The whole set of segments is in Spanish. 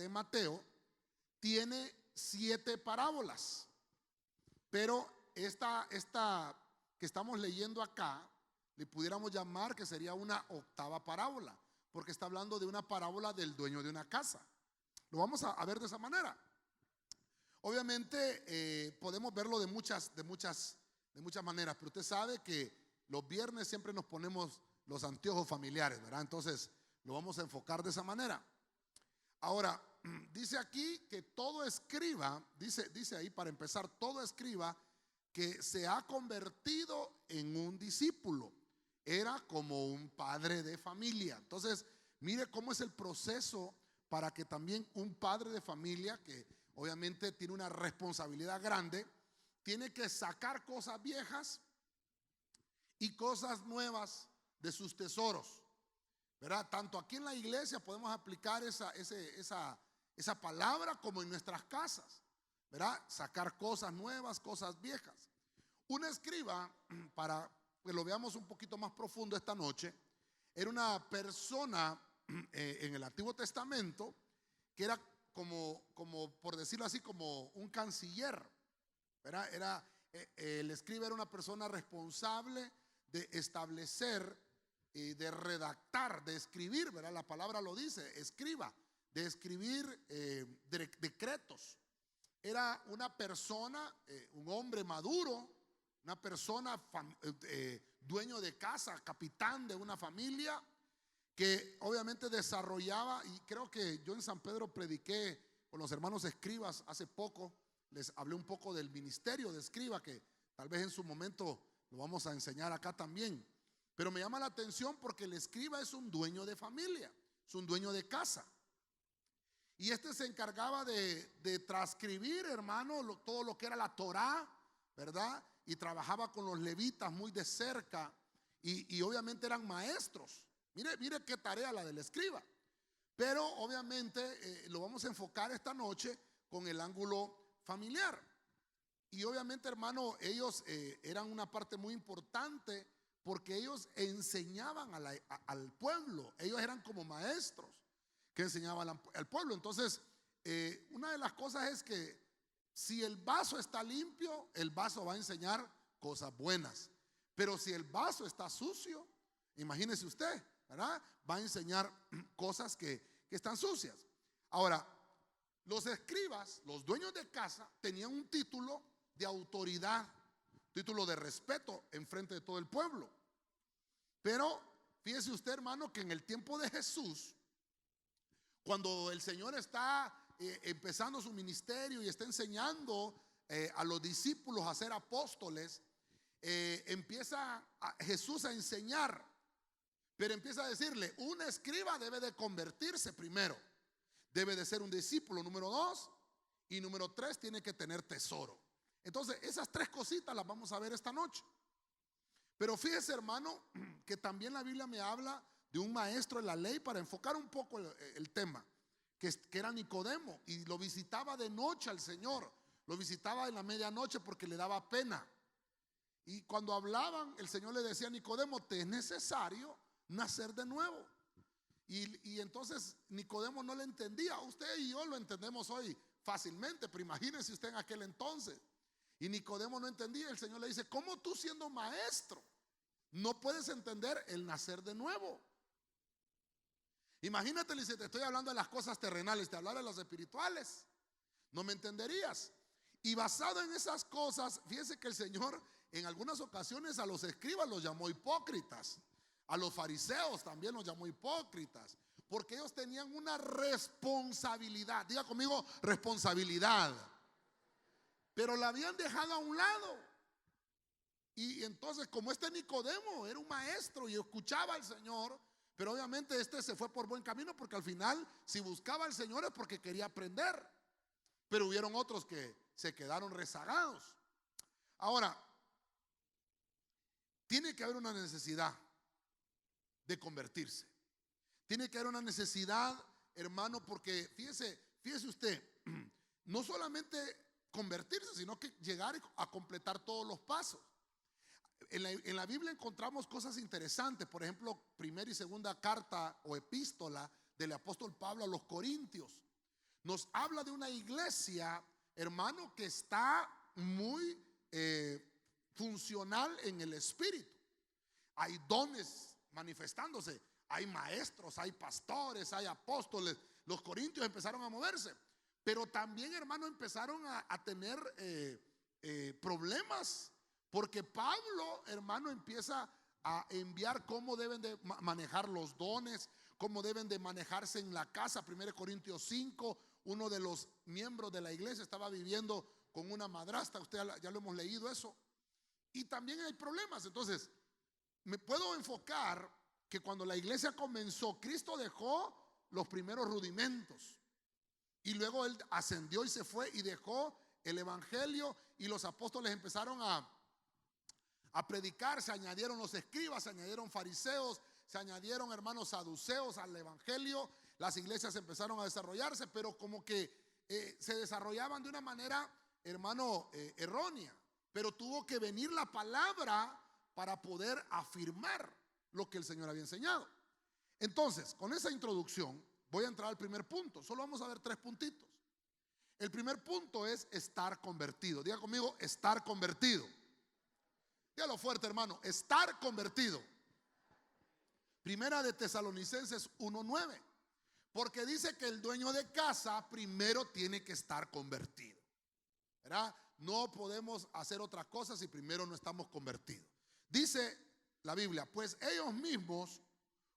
de Mateo tiene 7 parábolas. Pero esta que estamos leyendo acá, le pudiéramos llamar que sería una octava parábola, porque está hablando de una parábola del dueño de una casa. Lo vamos a ver de esa manera. Obviamente podemos verlo de muchas maneras, pero usted sabe que los viernes siempre nos ponemos los anteojos familiares, ¿verdad? Entonces lo vamos a enfocar de esa manera. Ahora, dice aquí que todo escriba, dice ahí para empezar, todo escriba que se ha convertido en un discípulo, era como un padre de familia. Entonces, mire cómo es el proceso para que también un padre de familia, que obviamente tiene una responsabilidad grande, tiene que sacar cosas viejas y cosas nuevas de sus tesoros, ¿verdad? Tanto aquí en la iglesia podemos aplicar esa palabra como en nuestras casas, ¿verdad? Sacar cosas nuevas, cosas viejas. Un escriba, para que lo veamos un poquito más profundo esta noche, era una persona en el Antiguo Testamento que era como por decirlo así, como un canciller, ¿verdad? El escriba era una persona responsable de establecer, de redactar, de escribir, ¿verdad? La palabra lo dice, escriba, de escribir decretos. Era una persona, un hombre maduro, una persona dueño de casa, capitán de una familia, que obviamente desarrollaba, y creo que yo en San Pedro prediqué con los hermanos escribas hace poco, les hablé un poco del ministerio de escriba, que tal vez en su momento lo vamos a enseñar acá también. Pero me llama la atención porque el escriba es un dueño de familia, es un dueño de casa. Y este se encargaba de transcribir, hermano, todo lo que era la Torá, ¿verdad? Y trabajaba con los levitas muy de cerca, y obviamente eran maestros. Mire qué tarea la del escriba. Pero obviamente lo vamos a enfocar esta noche con el ángulo familiar. Y obviamente, hermano, ellos eran una parte muy importante porque ellos enseñaban al pueblo. Ellos eran como maestros que enseñaban al pueblo. Entonces, una de las cosas es que si el vaso está limpio, el vaso va a enseñar cosas buenas. Pero si el vaso está sucio, imagínese usted, ¿verdad? Va a enseñar cosas que están sucias. Ahora, los escribas, los dueños de casa, tenían un título de autoridad, título de respeto en frente de todo el pueblo. Pero fíjese usted, hermano, que en el tiempo de Jesús, cuando el Señor está empezando su ministerio y está enseñando a los discípulos a ser apóstoles, empieza Jesús a enseñar, pero empieza a decirle: un escriba debe de convertirse primero, debe de ser un discípulo, número 2, y número 3, tiene que tener tesoro. Entonces esas 3 cositas las vamos a ver esta noche. Pero fíjese, hermano, que también la Biblia me habla de un maestro de la ley, para enfocar un poco el tema, que era Nicodemo, y lo visitaba de noche al Señor, lo visitaba en la medianoche porque le daba pena. Y cuando hablaban, el Señor le decía a Nicodemo: te es necesario nacer de nuevo. Y entonces Nicodemo no le entendía. Usted y yo lo entendemos hoy fácilmente, pero imagínese usted en aquel entonces. Y Nicodemo no entendía. El Señor le dice: ¿cómo tú, siendo maestro, no puedes entender el nacer de nuevo? Imagínate, si te estoy hablando de las cosas terrenales, te hablara de las espirituales, no me entenderías. Y basado en esas cosas, fíjese que el Señor en algunas ocasiones a los escribas los llamó hipócritas. A los fariseos también los llamó hipócritas, porque ellos tenían una responsabilidad. Diga conmigo: responsabilidad. Pero la habían dejado a un lado. Y entonces, como este Nicodemo era un maestro y escuchaba al Señor, pero obviamente este se fue por buen camino, porque al final, si buscaba al Señor es porque quería aprender. Pero hubieron otros que se quedaron rezagados. Ahora, tiene que haber una necesidad de convertirse. Tiene que haber una necesidad, hermano, porque fíjese usted, no solamente convertirse, sino que llegar a completar todos los pasos. En la Biblia encontramos cosas interesantes. Por ejemplo, primera y segunda carta o epístola del apóstol Pablo a los Corintios nos habla de una iglesia, hermano, que está muy funcional en el espíritu. Hay dones manifestándose, hay maestros, hay pastores, hay apóstoles. Los corintios empezaron a moverse, pero también, hermano, empezaron a tener problemas, porque Pablo, hermano, empieza a enviar cómo deben de manejar los dones, cómo deben de manejarse en la casa. 1 Corintios 5, uno de los miembros de la iglesia estaba viviendo con una madrastra, usted ya lo hemos leído eso, y también hay problemas. Entonces me puedo enfocar que cuando la iglesia comenzó, Cristo dejó los primeros rudimentos, y luego Él ascendió y se fue y dejó el evangelio, y los apóstoles empezaron a predicar. Se añadieron los escribas, se añadieron fariseos, se añadieron, hermanos, saduceos al evangelio. Las iglesias empezaron a desarrollarse, pero como que se desarrollaban de una manera, hermano, errónea. Pero tuvo que venir la palabra para poder afirmar lo que el Señor había enseñado. Entonces, con esa introducción voy a entrar al primer punto. Solo vamos a ver 3 puntitos. El primer punto es estar convertido. Diga conmigo, estar convertido. Dígalo fuerte, hermano, estar convertido. Primera de Tesalonicenses 1:9, porque dice que el dueño de casa primero tiene que estar convertido, ¿verdad? No podemos hacer otra cosa si primero no estamos convertidos. Dice la Biblia, pues ellos mismos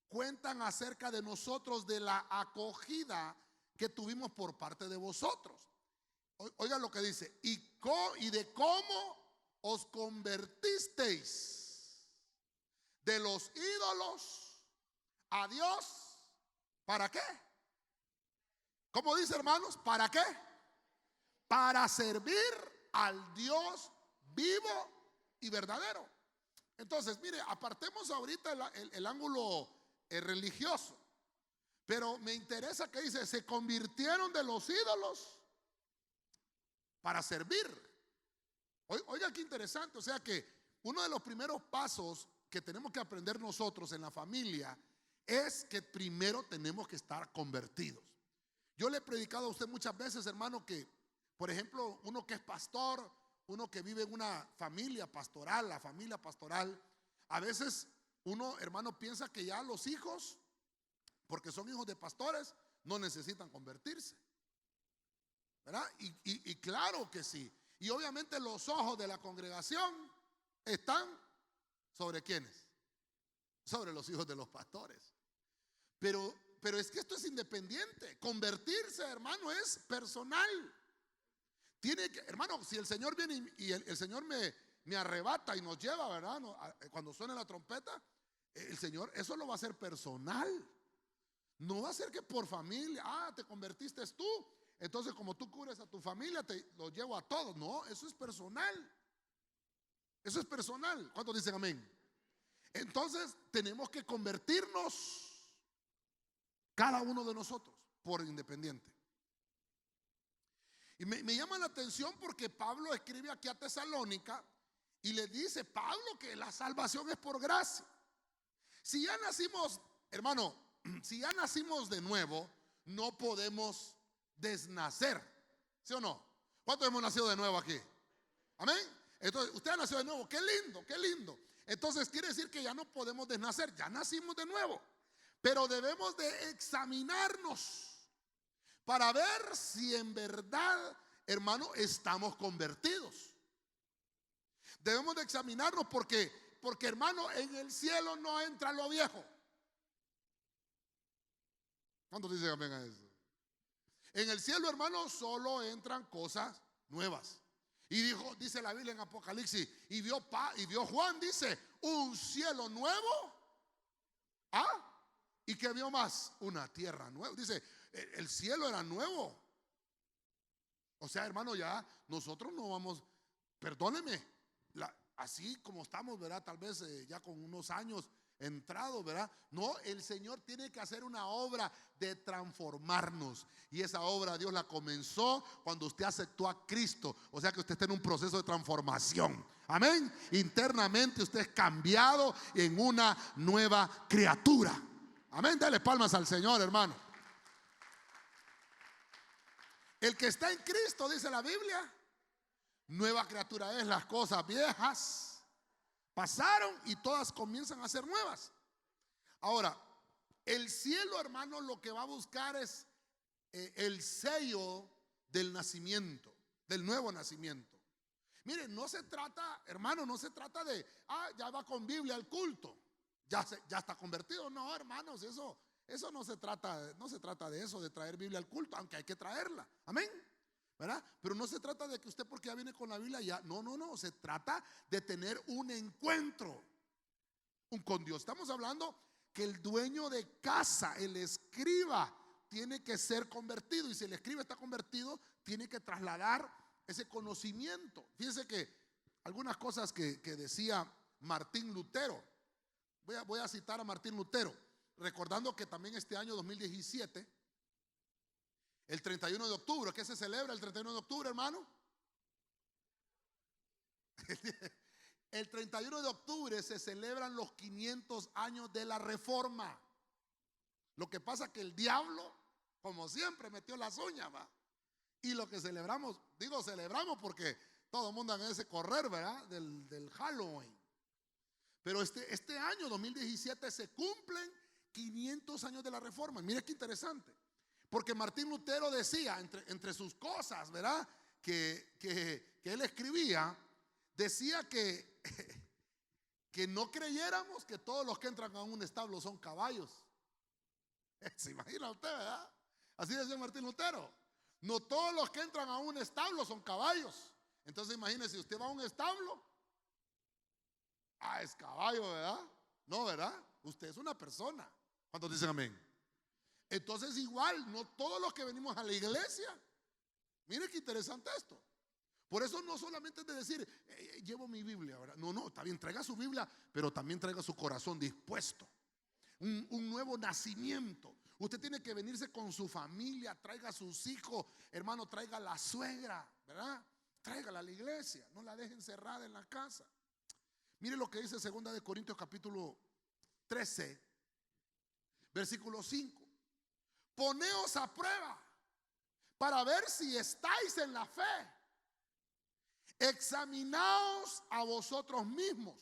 cuentan acerca de nosotros, de la acogida que tuvimos por parte de vosotros. Oigan lo que dice, y de cómo os convertisteis de los ídolos a Dios. ¿Para qué? ¿Cómo dice, hermanos? ¿Para qué? Para servir al Dios vivo y verdadero. Entonces, mire, apartemos ahorita el ángulo religioso, pero me interesa que dice, se convirtieron de los ídolos para servir. Oiga, qué interesante. O sea que uno de los primeros pasos que tenemos que aprender nosotros en la familia es que primero tenemos que estar convertidos. Yo le he predicado a usted muchas veces, hermano, que por ejemplo, uno que es pastor, uno que vive en una familia pastoral, la familia pastoral, a veces uno, hermano, piensa que ya los hijos, porque son hijos de pastores, no necesitan convertirse, ¿verdad? Y claro que sí. Y obviamente los ojos de la congregación están ¿sobre quiénes? Sobre los hijos de los pastores. Pero es que esto es independiente. Convertirse, hermano, es personal. Tiene que, hermano, si el Señor viene y el Señor me arrebata y nos lleva, ¿verdad? Cuando suene la trompeta, el Señor, eso lo va a hacer personal. No va a ser que por familia, te convertiste tú, entonces como tú cubres a tu familia, te lo llevo a todos. No, eso es personal. Eso es personal. ¿Cuántos dicen amén? Entonces tenemos que convertirnos cada uno de nosotros por independiente. Y me llama la atención porque Pablo escribe aquí a Tesalónica y le dice, Pablo, que la salvación es por gracia. Si ya nacimos, hermano, si ya nacimos de nuevo, no podemos desnacer, ¿sí o no? ¿Cuántos hemos nacido de nuevo aquí? Amén. Entonces, usted ha nacido de nuevo, qué lindo, qué lindo. Entonces quiere decir que ya no podemos desnacer, ya nacimos de nuevo. Pero debemos de examinarnos para ver si en verdad, hermano, estamos convertidos. Debemos de examinarnos porque hermano, en el cielo no entra lo viejo. ¿Cuántos dicen amén a eso? En el cielo, hermano, solo entran cosas nuevas. Y dice la Biblia en Apocalipsis, y vio Juan, dice, un cielo nuevo. ¿Y qué vio más? Una tierra nueva. Dice, el cielo era nuevo. O sea, hermano, ya nosotros no vamos, perdóneme, así como estamos, ¿verdad? Tal vez ya con unos años entrados, ¿verdad? No, el Señor tiene que hacer una obra de transformarnos. Y esa obra Dios la comenzó cuando usted aceptó a Cristo. O sea que usted está en un proceso de transformación. Amén. Internamente usted es cambiado en una nueva criatura. Amén. Dale palmas al Señor, hermano. El que está en Cristo, dice la Biblia, nueva criatura es. Las cosas viejas pasaron y todas comienzan a ser nuevas. Ahora, el cielo, hermano, lo que va a buscar es el sello del nacimiento, del nuevo nacimiento. Miren, no se trata, hermano, no se trata de, ya va con Biblia al culto, ya está convertido. No, hermanos, eso no se trata de eso, de traer Biblia al culto, aunque hay que traerla. Amén. ¿Verdad? Pero no se trata de que usted, porque ya viene con la Biblia, ya. No. Se trata de tener un encuentro con Dios. Estamos hablando que el dueño de casa, el escriba, tiene que ser convertido. Y si el escriba está convertido, tiene que trasladar ese conocimiento. Fíjense que algunas cosas que decía Martín Lutero. Voy a citar a Martín Lutero, recordando que también este año 2017, el 31 de octubre, ¿qué se celebra el 31 de octubre, hermano? El 31 de octubre se celebran los 500 años de la Reforma. Lo que pasa es que el diablo, como siempre, metió las uñas, ¿va? Y lo que celebramos, digo celebramos porque todo el mundo anda en ese correr, ¿verdad? Del Halloween. Pero este año 2017 se cumplen 500 años de la Reforma. Mire qué interesante. Porque Martín Lutero decía, entre sus cosas, ¿verdad? Que él escribía, decía que no creyéramos que todos los que entran a un establo son caballos. ¿Se imagina usted, verdad? Así decía Martín Lutero. No todos los que entran a un establo son caballos. Entonces imagínese, usted va a un establo, es caballo, ¿verdad? No, ¿verdad? Usted es una persona. ¿Cuántos dicen amén? Entonces igual, no todos los que venimos a la iglesia. Mire qué interesante esto. Por eso no solamente es de decir, llevo mi Biblia, ¿verdad? No, está bien, traiga su Biblia, pero también traiga su corazón dispuesto. Un nuevo nacimiento. Usted tiene que venirse con su familia, traiga a sus hijos, hermano, traiga a la suegra, ¿verdad? Tráigala a la iglesia, no la deje encerrada en la casa. Mire lo que dice 2 de Corintios capítulo 13, versículo 5. Poneos a prueba para ver si estáis en la fe. Examinaos a vosotros mismos.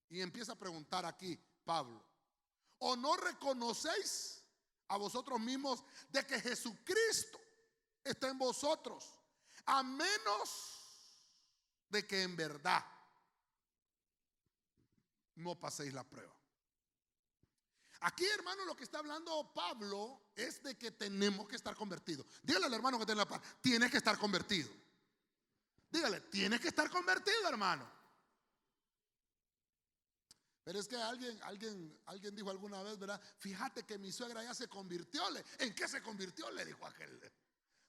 Y empieza a preguntar aquí Pablo: ¿o no reconocéis a vosotros mismos de que Jesucristo está en vosotros, a menos de que en verdad no paséis la prueba? Aquí, hermano, lo que está hablando Pablo es de que tenemos que estar convertidos. Dígale al hermano que tiene la paz: tienes que estar convertido. Dígale: tienes que estar convertido, hermano. Pero es que alguien dijo alguna vez, ¿verdad? Fíjate que mi suegra ya se convirtió. ¿En qué se convirtió? Le dijo aquel.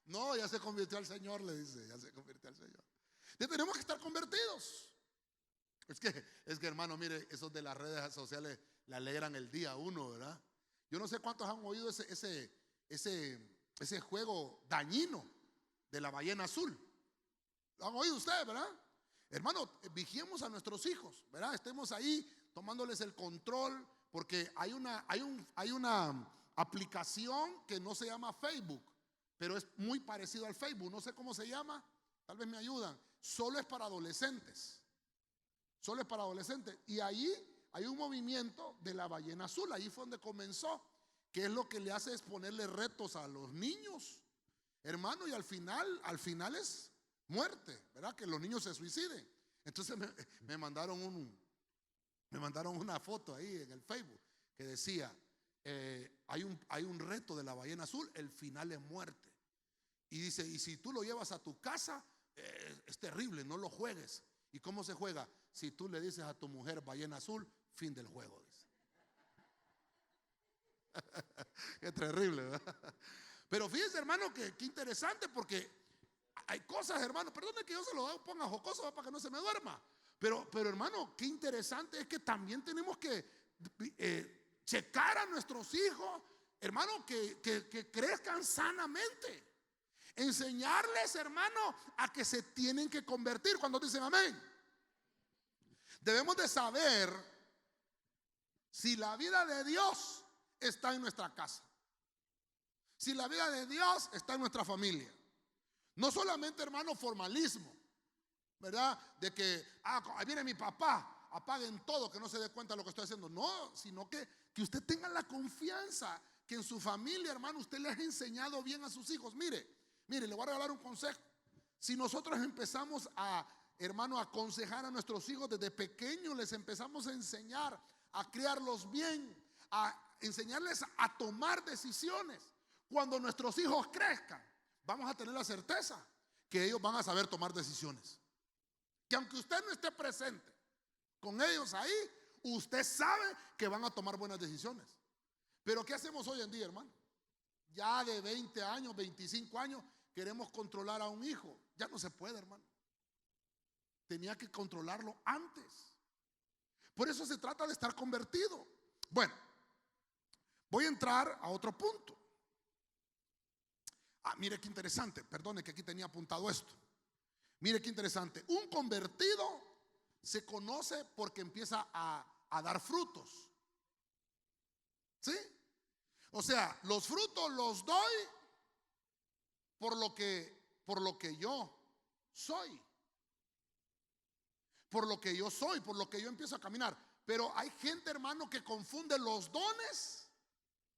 No, ya se convirtió al Señor, le dice. Ya se convirtió al Señor. Ya tenemos que estar convertidos. Es que hermano, mire, esos de las redes sociales le alegran el día a uno, ¿verdad? Yo no sé cuántos han oído ese juego dañino de la ballena azul. ¿Lo han oído ustedes, verdad? Hermano, vigiemos a nuestros hijos, ¿verdad? Estemos ahí tomándoles el control, porque hay una aplicación que no se llama Facebook, pero es muy parecido al Facebook. No sé cómo se llama, tal vez me ayudan. Solo es para adolescentes. Solo es para adolescentes. Y ahí hay un movimiento de la ballena azul. Ahí fue donde comenzó. Que es lo que le hace es ponerle retos a los niños, hermano, y al final es muerte, ¿verdad? Que los niños se suiciden. Entonces me mandaron una foto ahí en el Facebook que decía, hay un reto de la ballena azul, el final es muerte. Y dice, y si tú lo llevas a tu casa, es terrible, no lo juegues. ¿Y cómo se juega? Si tú le dices a tu mujer ballena azul, fin del juego, dice. Qué terrible, ¿verdad? Pero fíjense, hermano, que interesante, porque hay cosas, hermano, perdone que yo se lo ponga jocoso para que no se me duerma. Pero hermano, qué interesante es que también tenemos que checar a nuestros hijos, hermano, que crezcan sanamente. Enseñarles, hermano, a que se tienen que convertir. Cuando dicen amén, debemos de saber si la vida de Dios está en nuestra casa. Si la vida de Dios está en nuestra familia. No solamente, hermano, formalismo, ¿verdad? De que, ahí viene mi papá, apaguen todo, que no se dé cuenta de lo que estoy haciendo. No, sino que usted tenga la confianza que en su familia, hermano, usted le ha enseñado bien a sus hijos. Mire, le voy a regalar un consejo. Si nosotros empezamos hermano, a aconsejar a nuestros hijos desde pequeños, les empezamos a enseñar a criarlos bien, a enseñarles a tomar decisiones. Cuando nuestros hijos crezcan, vamos a tener la certeza que ellos van a saber tomar decisiones. Que aunque usted no esté presente con ellos ahí, usted sabe que van a tomar buenas decisiones. Pero ¿qué hacemos hoy en día, hermano? Ya de 20 años, 25 años, queremos controlar a un hijo. Ya no se puede, hermano. Tenía que controlarlo antes. Por eso se trata de estar convertido. Bueno, voy a entrar a otro punto. Mire qué interesante. Perdone que aquí tenía apuntado esto. Mire qué interesante. Un convertido se conoce porque empieza a dar frutos. ¿Sí? O sea, los frutos los doy por lo que yo soy. Por lo que yo soy, por lo que yo empiezo a caminar. Pero hay gente, hermano, que confunde los dones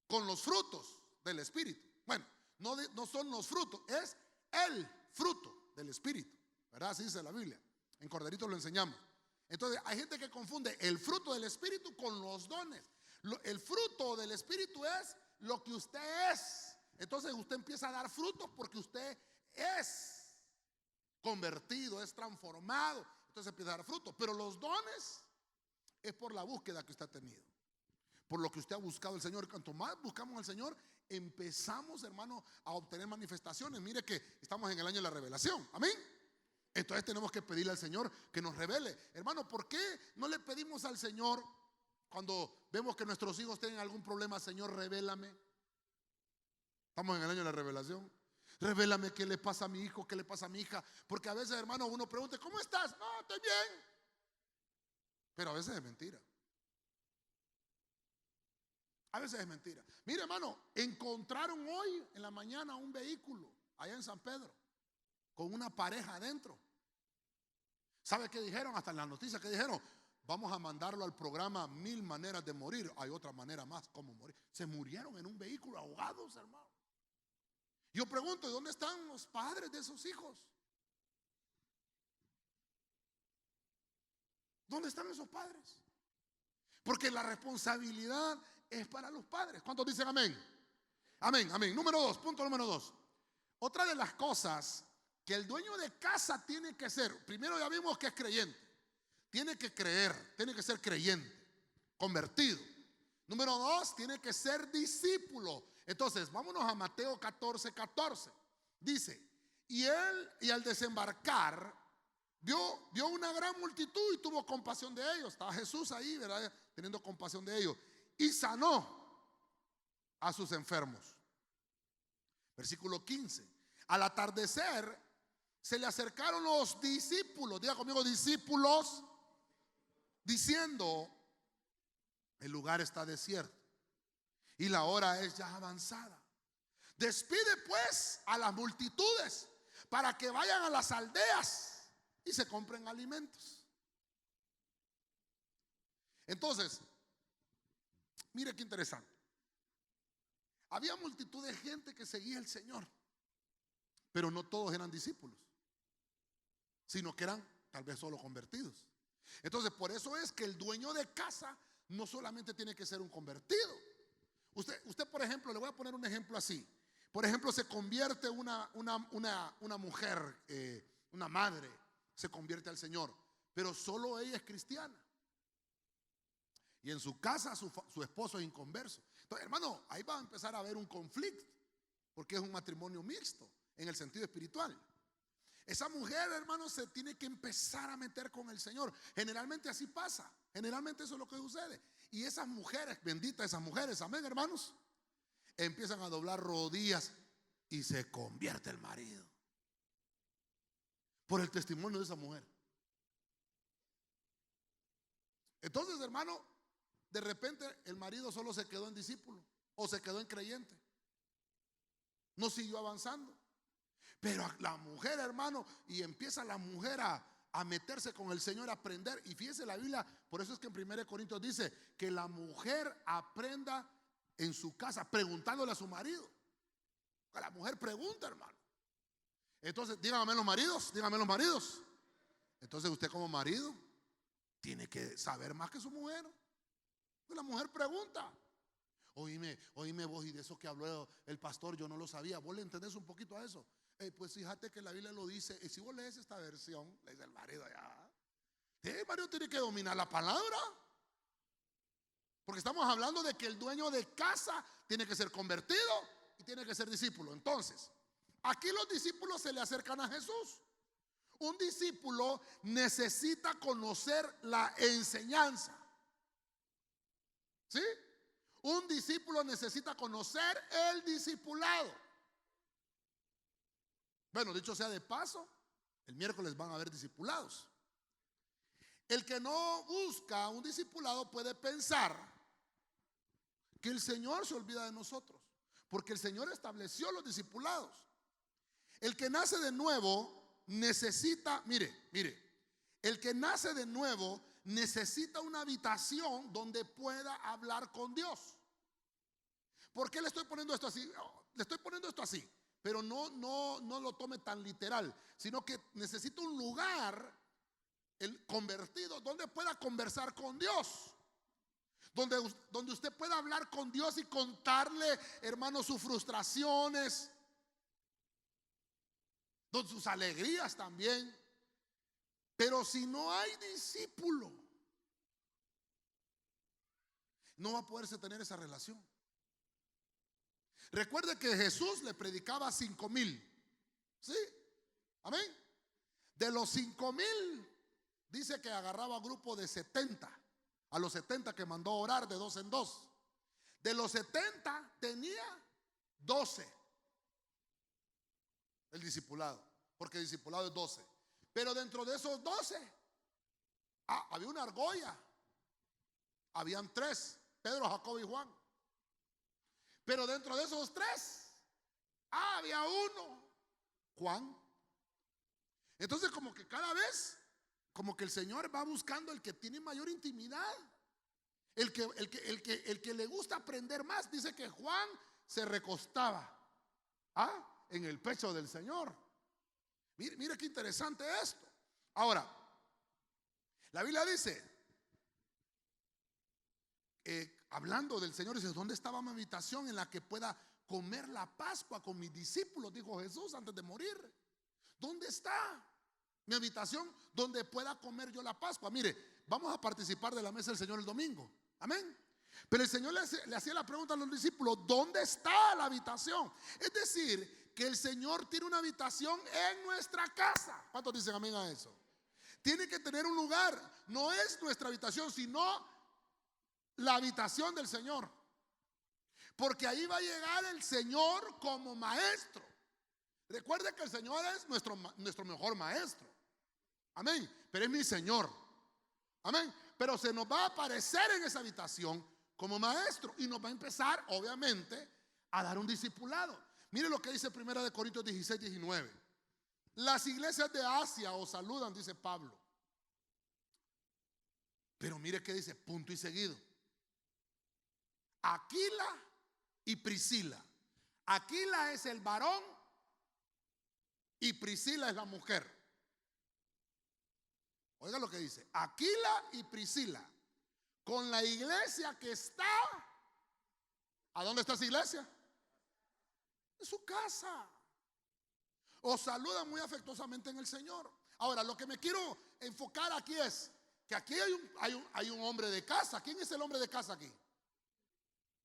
con los frutos del Espíritu. Bueno, no son los frutos, es el fruto del Espíritu, ¿verdad? Así dice la Biblia. En Corderito lo enseñamos. Entonces hay gente que confunde el fruto del Espíritu con los dones. El fruto del Espíritu es lo que usted es. Entonces usted empieza a dar frutos porque usted es convertido, es transformado. Entonces empieza a dar frutos. Pero los dones es por la búsqueda que usted ha tenido, por lo que usted ha buscado al Señor. Cuanto más buscamos al Señor, empezamos, hermano, a obtener manifestaciones. Mire que estamos en el año de la revelación. Amén. Entonces tenemos que pedirle al Señor que nos revele. Hermano, ¿por qué no le pedimos al Señor cuando vemos que nuestros hijos tienen algún problema? Señor, revélame. Estamos en el año de la revelación. Revélame qué le pasa a mi hijo, qué le pasa a mi hija. Porque a veces, hermano, uno pregunta, ¿cómo estás? No, estoy bien. Pero a veces es mentira. A veces es mentira. Mire, hermano, encontraron hoy en la mañana un vehículo allá en San Pedro con una pareja adentro. ¿Sabe qué dijeron? Hasta en las noticias que dijeron, vamos a mandarlo al programa 1000 maneras de morir. Hay otra manera más como morir. Se murieron en un vehículo ahogados, hermano. Yo pregunto, ¿y dónde están los padres de esos hijos? ¿Dónde están esos padres? Porque la responsabilidad es para los padres. ¿Cuántos dicen amén? Amén, amén. Punto número 2. Otra de las cosas que el dueño de casa tiene que ser, primero ya vimos que es creyente, tiene que creer, tiene que ser creyente, convertido. Número 2, tiene que ser discípulo. Entonces, vámonos a Mateo 14:14. Dice, y al desembarcar, vio una gran multitud y tuvo compasión de ellos. Estaba Jesús ahí, ¿verdad? Teniendo compasión de ellos. Y sanó a sus enfermos. Versículo 15. Al atardecer, se le acercaron los discípulos. Diga conmigo, discípulos. Diciendo, el lugar está desierto y la hora es ya avanzada. Despide pues a las multitudes para que vayan a las aldeas y se compren alimentos. Entonces, mire qué interesante. Había multitud de gente que seguía al Señor, pero no todos eran discípulos, sino que eran tal vez solo convertidos. Entonces, por eso es que el dueño de casa no solamente tiene que ser un convertido. Usted, por ejemplo, le voy a poner un ejemplo así. Por ejemplo, se convierte una mujer, una madre, se convierte al Señor, pero solo ella es cristiana. Y en su casa su esposo es inconverso. Entonces, hermano, ahí va a empezar a haber un conflicto, porque es un matrimonio mixto en el sentido espiritual. Esa mujer, hermano, se tiene que empezar a meter con el Señor. Generalmente así pasa. Generalmente eso es lo que sucede. Y esas mujeres, benditas esas mujeres, amén, hermanos, empiezan a doblar rodillas y se convierte el marido por el testimonio de esa mujer. Entonces, hermano, de repente el marido solo se quedó en discípulo o se quedó en creyente. no siguió avanzando. Pero la mujer, hermano, y empieza la mujer a meterse con el Señor, a aprender. Y fíjese la Biblia, por eso es que en 1 Corintios dice que la mujer aprenda en su casa, preguntándole a su marido. La mujer pregunta, hermano. Entonces, díganme los maridos, díganme los maridos. Entonces usted como marido tiene que saber más que su mujer. La mujer pregunta. Oíme vos, y de eso que habló el pastor yo no lo sabía. ¿Vos le entendés un poquito a eso? Pues fíjate que la Biblia lo dice. Y si vos lees esta versión, le dice el marido allá. El marido tiene que dominar la palabra. Porque estamos hablando de que el dueño de casa tiene que ser convertido y tiene que ser discípulo. Entonces, aquí los discípulos se le acercan a Jesús. Un discípulo necesita conocer la enseñanza. ¿Sí? Un discípulo necesita conocer el discipulado. Bueno, dicho sea de paso, el miércoles van a haber discipulados. El que no busca un discipulado puede pensar que el Señor se olvida de nosotros, porque el Señor estableció los discipulados. El que nace de nuevo necesita, mire, el que nace de nuevo necesita una habitación donde pueda hablar con Dios. ¿Por qué le estoy poniendo esto así? Le estoy poniendo esto así, pero no lo tome tan literal, sino que necesita un lugar, el convertido, donde pueda conversar con Dios. Donde usted pueda hablar con Dios y contarle, hermano, sus frustraciones, sus alegrías también. Pero si no hay discípulo, no va a poderse tener esa relación. Recuerde que Jesús le predicaba a 5,000. ¿Sí? Amén. De los 5,000, dice que agarraba grupo de 70. A los 70 que mandó a orar de 2 en 2. De los 70 tenía 12. El discipulado. Porque el discipulado es 12. Pero dentro de esos 12 había una argolla. Habían 3, Pedro, Jacobo y Juan. Pero dentro de esos 3 había uno, Juan. Entonces como que cada vez, como que el Señor va buscando el que tiene mayor intimidad, el que le gusta aprender más. Dice que Juan se recostaba en el pecho del Señor. Mire qué interesante esto. Ahora, la Biblia dice, hablando del Señor, dice: ¿dónde estaba mi habitación en la que pueda comer la Pascua con mis discípulos? Dijo Jesús antes de morir. ¿Dónde está mi habitación donde pueda comer yo la Pascua? Mire, vamos a participar de la mesa del Señor el domingo. Amén. Pero el Señor le hacía la pregunta a los discípulos: ¿dónde está la habitación? Es decir, que el Señor tiene una habitación en nuestra casa. ¿Cuántos dicen amén a eso? Tiene que tener un lugar. No es nuestra habitación, sino la habitación del Señor. Porque ahí va a llegar el Señor como maestro. Recuerde que el Señor es nuestro mejor maestro. Amén. Pero es mi Señor. Amén. Pero se nos va a aparecer en esa habitación como maestro y nos va a empezar, obviamente, a dar un discipulado. Mire lo que dice 1 Corintios 16, 19. Las iglesias de Asia os saludan, dice Pablo. Pero mire que dice, punto y seguido: Aquila y Priscila. Aquila es el varón y Priscila es la mujer. Oiga lo que dice: Aquila y Priscila, con la iglesia que está. ¿A dónde está esa iglesia? En su casa. Os saludan muy afectuosamente en el Señor. Ahora, lo que me quiero enfocar aquí es que aquí hay un hombre de casa. ¿Quién es el hombre de casa aquí?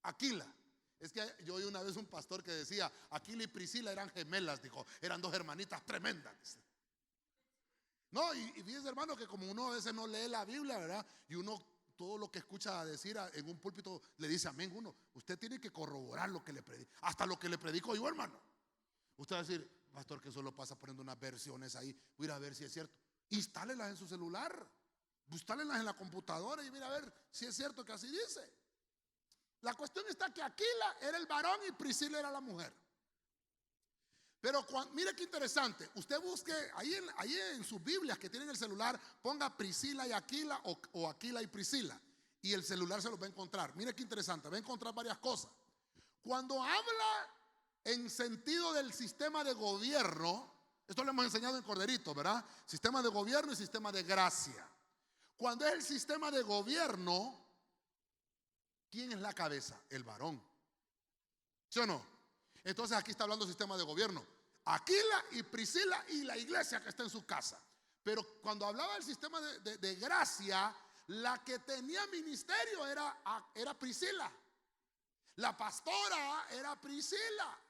Aquila. Es que yo oí una vez un pastor que decía: Aquila y Priscila eran gemelas, dijo. Eran dos hermanitas tremendas. No, y fíjese, hermano, que como uno a veces no lee la Biblia, ¿verdad? Y uno todo lo que escucha decir en un púlpito le dice amén. Usted tiene que corroborar lo que le predico. Hasta lo que le predico yo, hermano. Usted va a decir: pastor, que solo pasa poniendo unas versiones ahí. Voy a ir a ver si es cierto. Instálelas en su celular. Instálenlas en la computadora y mira a ver si es cierto que así dice. La cuestión está que Aquila era el varón y Priscila era la mujer. Pero mire qué interesante. Usted busque ahí en sus Biblias que tienen el celular, ponga Priscila y Aquila o Aquila y Priscila. Y el celular se los va a encontrar. Mire qué interesante, va a encontrar varias cosas. Cuando habla en sentido del sistema de gobierno, esto lo hemos enseñado en Corderito, ¿verdad? Sistema de gobierno y sistema de gracia. Cuando es el sistema de gobierno, ¿quién es la cabeza? El varón. ¿Sí o no? Entonces aquí está hablando del sistema de gobierno. Aquila y Priscila y la iglesia que está en su casa. Pero cuando hablaba del sistema de gracia, la que tenía ministerio era Priscila. La pastora era Priscila.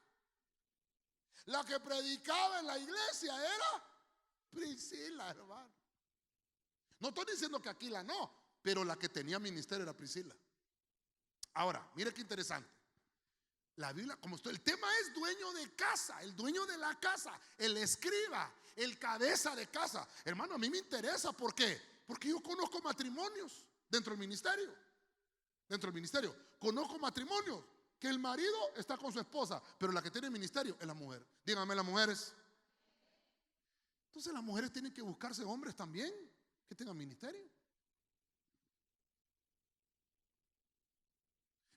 La que predicaba en la iglesia era Priscila, hermano. No estoy diciendo que Aquila no, pero la que tenía ministerio era Priscila. Ahora, mire qué interesante. La Biblia, como el tema es dueño de casa, el dueño de la casa, el escriba, el cabeza de casa. Hermano, a mí me interesa. ¿Por qué? Porque yo conozco matrimonios dentro del ministerio. Dentro del ministerio conozco matrimonios que el marido está con su esposa, pero la que tiene ministerio es la mujer. Díganme, las mujeres. Entonces las mujeres tienen que buscarse hombres también que tengan ministerio.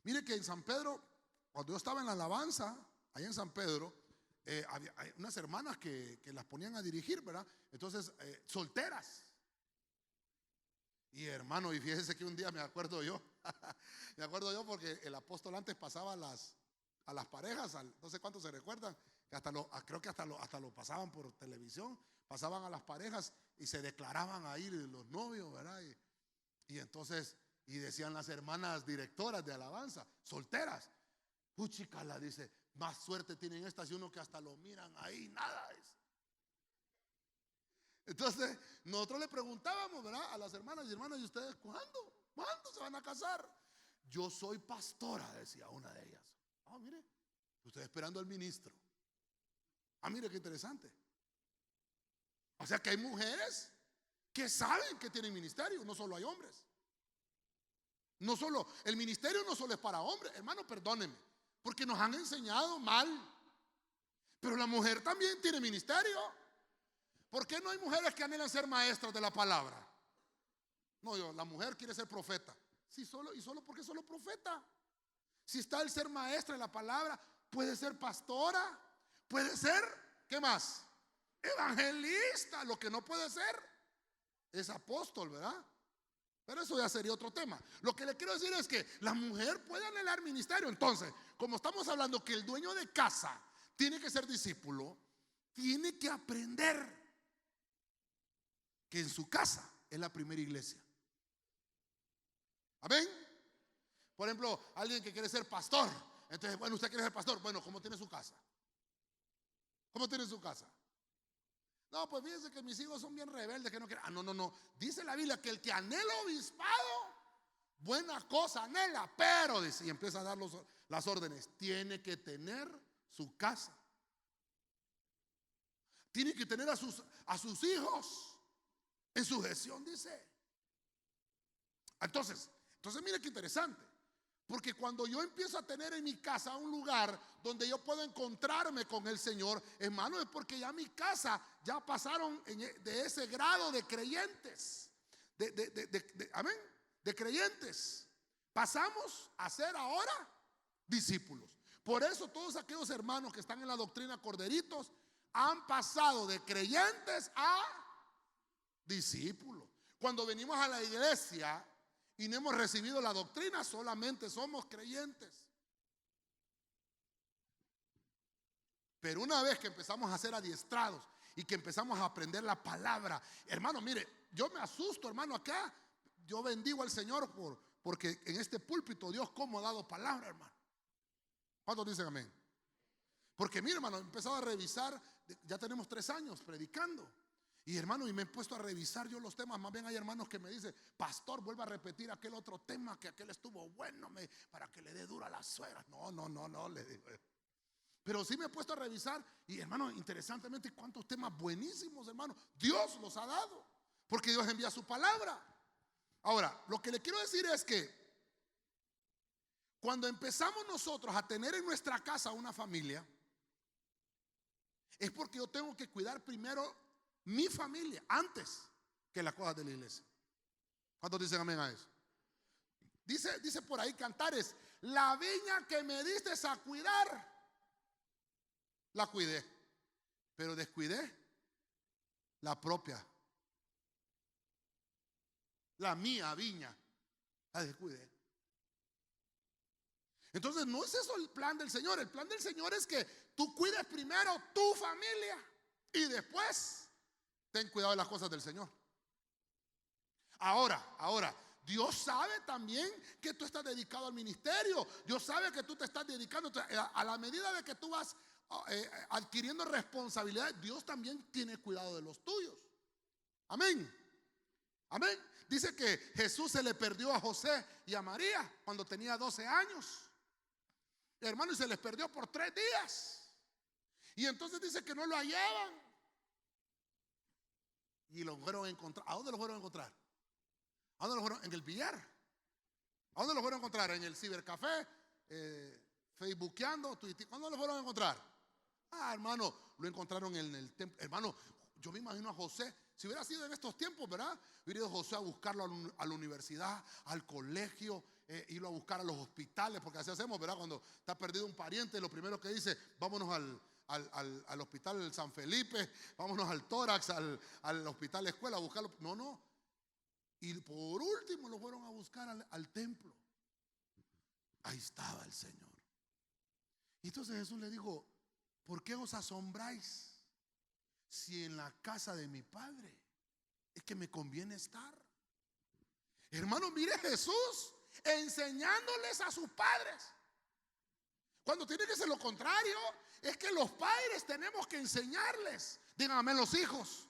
Mire que en San Pedro, cuando yo estaba en la alabanza, allá en San Pedro, había unas hermanas que las ponían a dirigir, ¿verdad? Entonces, solteras. Y hermano, y fíjense que un día me acuerdo yo, me acuerdo yo porque el apóstol antes pasaba a las parejas, no sé cuántos se recuerdan, que creo que hasta lo pasaban por televisión, pasaban a las parejas y se declaraban ahí los novios, ¿verdad? Y entonces, y decían las hermanas directoras de alabanza, solteras, puchica, la dice, más suerte tienen estas y uno que hasta lo miran ahí, nada es. Entonces, nosotros le preguntábamos, ¿verdad? A las hermanas y hermanos, ¿y ustedes cuándo? ¿Cuándo se van a casar? Yo soy pastora, decía una de ellas. Ah, mire, estoy esperando al ministro. Ah, mire qué interesante. O sea que hay mujeres que saben que tienen ministerio, no solo hay hombres. No solo, el ministerio no solo es para hombres, hermano, perdónenme, porque nos han enseñado mal. Pero la mujer también tiene ministerio. ¿Por qué no hay mujeres que anhelan ser maestras de la palabra? No, la mujer quiere ser profeta. Sí, solo porque es solo profeta. Si está el ser maestra de la palabra, puede ser pastora, puede ser, ¿qué más? Evangelista. Lo que no puede ser es apóstol, ¿verdad? Pero eso ya sería otro tema. Lo que le quiero decir es que la mujer puede anhelar ministerio. Entonces, como estamos hablando que el dueño de casa tiene que ser discípulo, tiene que aprender que en su casa es la primera iglesia. Amén. Por ejemplo, alguien que quiere ser pastor. Entonces, bueno, usted quiere ser pastor. Bueno, ¿cómo tiene su casa? ¿Cómo tiene su casa? No, pues fíjense que mis hijos son bien rebeldes, que no quieren. Ah, no. Dice la Biblia que el que anhela obispado, buena cosa anhela, pero dice, y empieza a dar las órdenes, tiene que tener su casa. Tiene que tener a sus hijos en sujeción, dice. Entonces mire qué interesante. Porque cuando yo empiezo a tener en mi casa un lugar donde yo puedo encontrarme con el Señor, hermano, es porque ya mi casa ya pasaron de ese grado de creyentes. Amén. De creyentes. Pasamos a ser ahora discípulos. Por eso todos aquellos hermanos que están en la doctrina Corderitos han pasado de creyentes a discípulos. Cuando venimos a la iglesia y no hemos recibido la doctrina, solamente somos creyentes. Pero una vez que empezamos a ser adiestrados y que empezamos a aprender la palabra, hermano, mire, yo me asusto, hermano, acá yo bendigo al Señor porque en este púlpito Dios como ha dado palabra, hermano. ¿Cuántos dicen amén? Porque mire, hermano, he empezado a revisar, ya tenemos 3 años predicando. Y hermano, y me he puesto a revisar yo los temas. Más bien hay hermanos que me dicen, pastor, vuelva a repetir aquel otro tema, que aquel estuvo bueno, para que le dé duro a las suegras. No, le digo. Pero sí me he puesto a revisar. Y hermano, interesantemente, cuántos temas buenísimos, hermano, Dios los ha dado, porque Dios envía su palabra. Ahora, lo que le quiero decir es que cuando empezamos nosotros a tener en nuestra casa una familia, es porque yo tengo que cuidar primero mi familia antes que las cosas de la iglesia. ¿Cuántos dicen amén a eso? Dice por ahí Cantares: la viña que me diste a cuidar, la cuidé, pero descuidé la propia, la mía viña, la descuidé. Entonces no es eso el plan del Señor. El plan del Señor es que tú cuides primero tu familia y después ten cuidado de las cosas del Señor. Ahora, Dios sabe también que tú estás dedicado al ministerio. Dios sabe que tú te estás dedicando. A la medida de que tú vas adquiriendo responsabilidad, Dios también tiene cuidado de los tuyos. Amén. Amén. Dice que Jesús se le perdió a José y a María cuando tenía 12 años. Hermano, y se les perdió por 3 días. Y entonces dice que no lo hallaban. Y lo fueron a encontrar. ¿A dónde lo fueron a encontrar? ¿A dónde lo fueron? En el billar. ¿A dónde lo fueron a encontrar? En el cibercafé, facebookeando, tuiteando. ¿A dónde lo fueron a encontrar? Hermano, lo encontraron en el templo. Hermano, yo me imagino a José, si hubiera sido en estos tiempos, ¿verdad? Hubiera ido José a buscarlo a la universidad, al colegio, irlo a buscar a los hospitales, porque así hacemos, ¿verdad? Cuando está perdido un pariente, lo primero que dice: vámonos al hospital San Felipe, vámonos al tórax, al hospital escuela a buscarlo. No. Y por último lo fueron a buscar al templo. Ahí estaba el Señor. Y entonces Jesús le dijo: ¿por qué os asombráis? Si en la casa de mi Padre es que me conviene estar. Hermano, mire Jesús enseñándoles a sus padres, cuando tiene que ser lo contrario. Es que los padres tenemos que enseñarles. Díganme los hijos.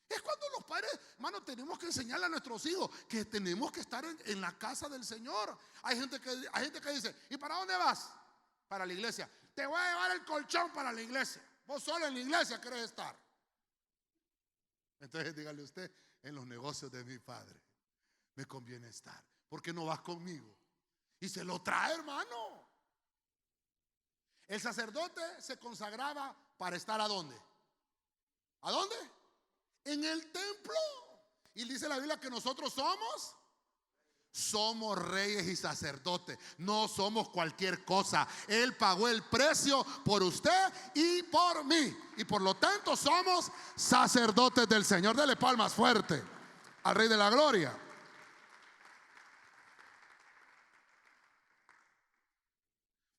Es cuando los padres, hermano, tenemos que enseñarle a nuestros hijos que tenemos que estar en la casa del Señor. Hay gente que dice: ¿y para dónde vas? Para la iglesia. Te voy a llevar el colchón para la iglesia. Vos solo en la iglesia querés estar. Entonces dígale usted: en los negocios de mi Padre me conviene estar. ¿Por qué no vas conmigo? Y se lo trae, hermano. El sacerdote se consagraba para estar ¿a dónde? ¿A dónde? En el templo. Y dice la Biblia que nosotros somos reyes y sacerdotes. No somos cualquier cosa. Él pagó el precio por usted y por mí. Y por lo tanto somos sacerdotes del Señor. Dele palmas fuerte al Rey de la Gloria.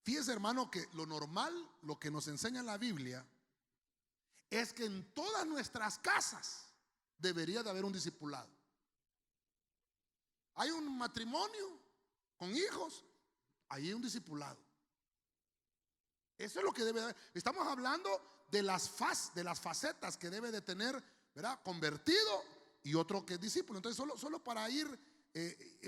Fíjese, hermano, que lo normal, lo que nos enseña la Biblia, es que en todas nuestras casas debería de haber un discipulado. Hay un matrimonio con hijos, ahí hay un discipulado. Eso es lo que debe de haber. Estamos hablando de las facetas que debe de tener, ¿verdad?, convertido y otro que es discípulo. Entonces solo para ir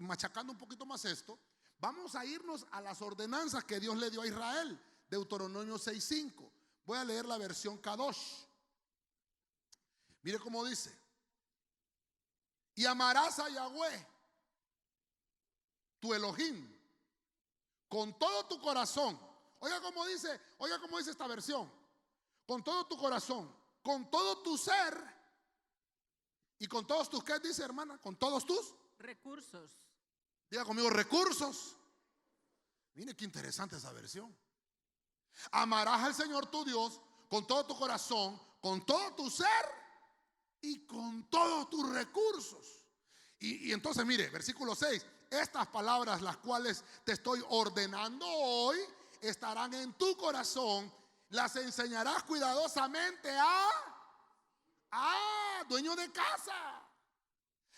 machacando un poquito más esto, vamos a irnos a las ordenanzas que Dios le dio a Israel. Deuteronomio 6:5. Voy a leer la versión Kadosh. Mire cómo dice: y amarás a Yahweh tu Elohim con todo tu corazón. Oiga cómo dice esta versión: con todo tu corazón, con todo tu ser y con todos tus, ¿qué dice, hermana? Con todos tus recursos. Diga conmigo: recursos. Mire qué interesante esa versión. Amarás al Señor tu Dios con todo tu corazón, con todo tu ser y con todos tus recursos. Y entonces mire, versículo 6: estas palabras, las cuales te estoy ordenando hoy, estarán en tu corazón. Las enseñarás cuidadosamente a dueño de casa.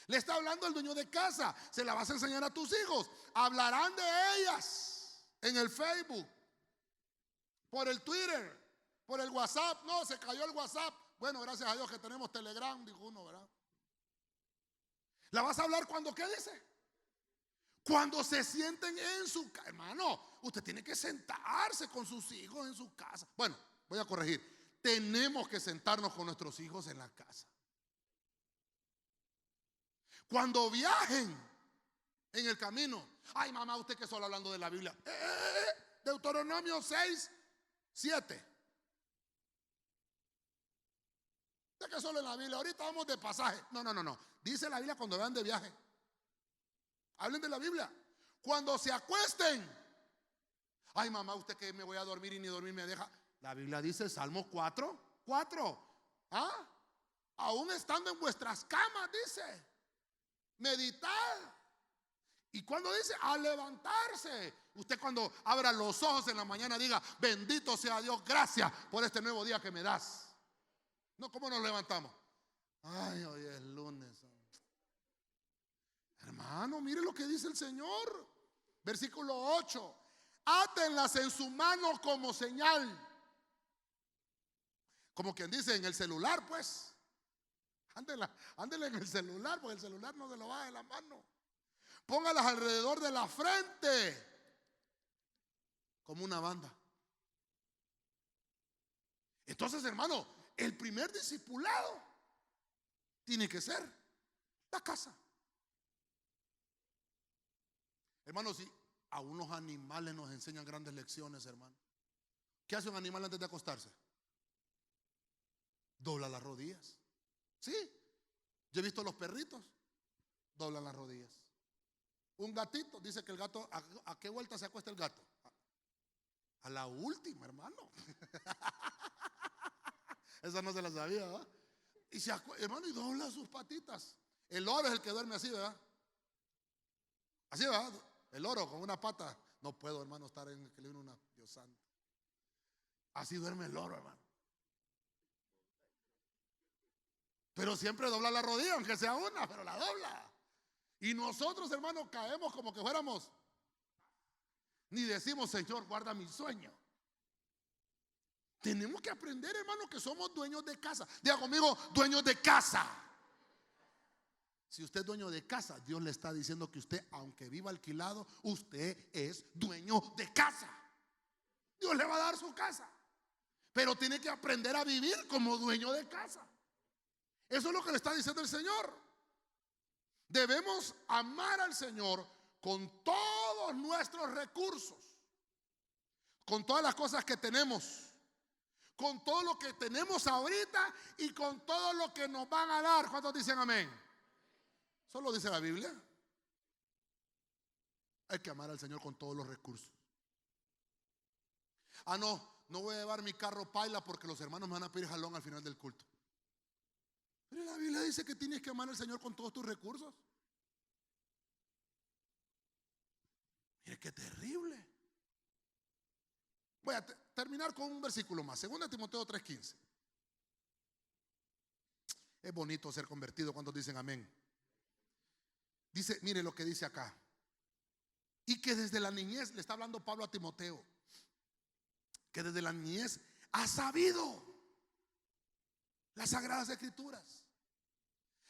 Le está hablando el dueño de casa. Se la vas a enseñar a tus hijos. Hablarán de ellas en el Facebook, por el Twitter, por el WhatsApp. No, se cayó el WhatsApp. Bueno, gracias a Dios que tenemos Telegram, dijo uno, ¿verdad? ¿La vas a hablar cuando qué dice? Cuando se sienten en su casa. Hermano, usted tiene que sentarse con sus hijos en su casa. Bueno, voy a corregir. Tenemos que sentarnos con nuestros hijos en la casa. Cuando viajen en el camino: ay, mamá, usted que solo hablando de la Biblia. Deuteronomio 6:7. De que solo en la Biblia, ahorita vamos de pasaje. No, no, no, no. Dice la Biblia cuando van de viaje. Hablen de la Biblia. Cuando se acuesten. Ay, mamá, usted que me voy a dormir y ni dormir me deja. La Biblia dice, Salmo 4:4. ¿Ah? Aún estando en vuestras camas, dice, meditad. Y cuando dice a levantarse, usted cuando abra los ojos en la mañana diga, bendito sea Dios, gracias por este nuevo día que me das. No, ¿cómo nos levantamos? Ay, hoy es lunes. Hermano, mire lo que dice el Señor. Versículo 8. Átenlas en su mano como señal. Como quien dice en el celular, pues. Ándela en el celular, porque el celular no se lo va de la mano. Póngalas alrededor de la frente, como una banda. Entonces, hermano, el primer discipulado tiene que ser la casa. Hermano, si a unos animales nos enseñan grandes lecciones, hermano. ¿Qué hace un animal antes de acostarse? Dobla las rodillas. Sí, yo he visto los perritos, doblan las rodillas. Un gatito, dice que el gato, ¿a qué vuelta se acuesta el gato? A la última, hermano. Esa no se la sabía, ¿verdad? Y hermano, y dobla sus patitas. El loro es el que duerme así, ¿verdad? Así, ¿verdad? El loro con una pata. No puedo, hermano, estar en equilibrio, Dios santo. Así duerme el loro, hermano. Pero siempre dobla la rodilla, aunque sea una, pero la dobla. Y nosotros, hermanos, caemos como que fuéramos. Ni decimos, Señor, guarda mi sueño. Tenemos que aprender, hermano, que somos dueños de casa. Diga conmigo, dueños de casa. Si usted es dueño de casa, Dios le está diciendo que usted, aunque viva alquilado, usted es dueño de casa. Dios le va a dar su casa. Pero tiene que aprender a vivir como dueño de casa. Eso es lo que le está diciendo el Señor. Debemos amar al Señor con todos nuestros recursos, con todas las cosas que tenemos, con todo lo que tenemos ahorita y con todo lo que nos van a dar. ¿Cuántos dicen amén? Solo dice la Biblia. Hay que amar al Señor con todos los recursos. Ah, no voy a llevar mi carro paila porque los hermanos me van a pedir jalón al final del culto. Pero la Biblia dice que tienes que amar al Señor con todos tus recursos. Mire qué terrible. Voy a terminar con un versículo más. 2 Timoteo 3:15. Es bonito ser convertido. ¿Cuántos dicen amén? Dice, mire lo que dice acá. Y que desde la niñez, le está hablando Pablo a Timoteo, que desde la niñez ha sabido las sagradas escrituras,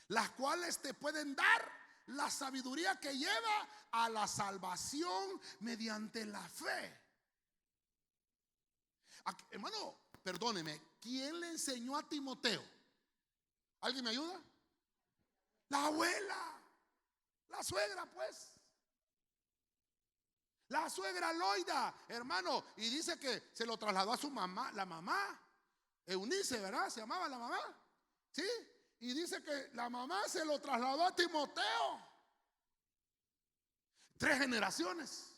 las cuales te pueden dar la sabiduría que lleva a la salvación mediante la fe. Hermano, perdóneme, ¿quién le enseñó a Timoteo? ¿Alguien me ayuda? La abuela, la suegra, pues. La suegra Loida, hermano, y dice que se lo trasladó a su mamá, la mamá, Eunice, ¿verdad? Se llamaba la mamá, ¿sí? Y dice que la mamá se lo trasladó a Timoteo. 3 generaciones.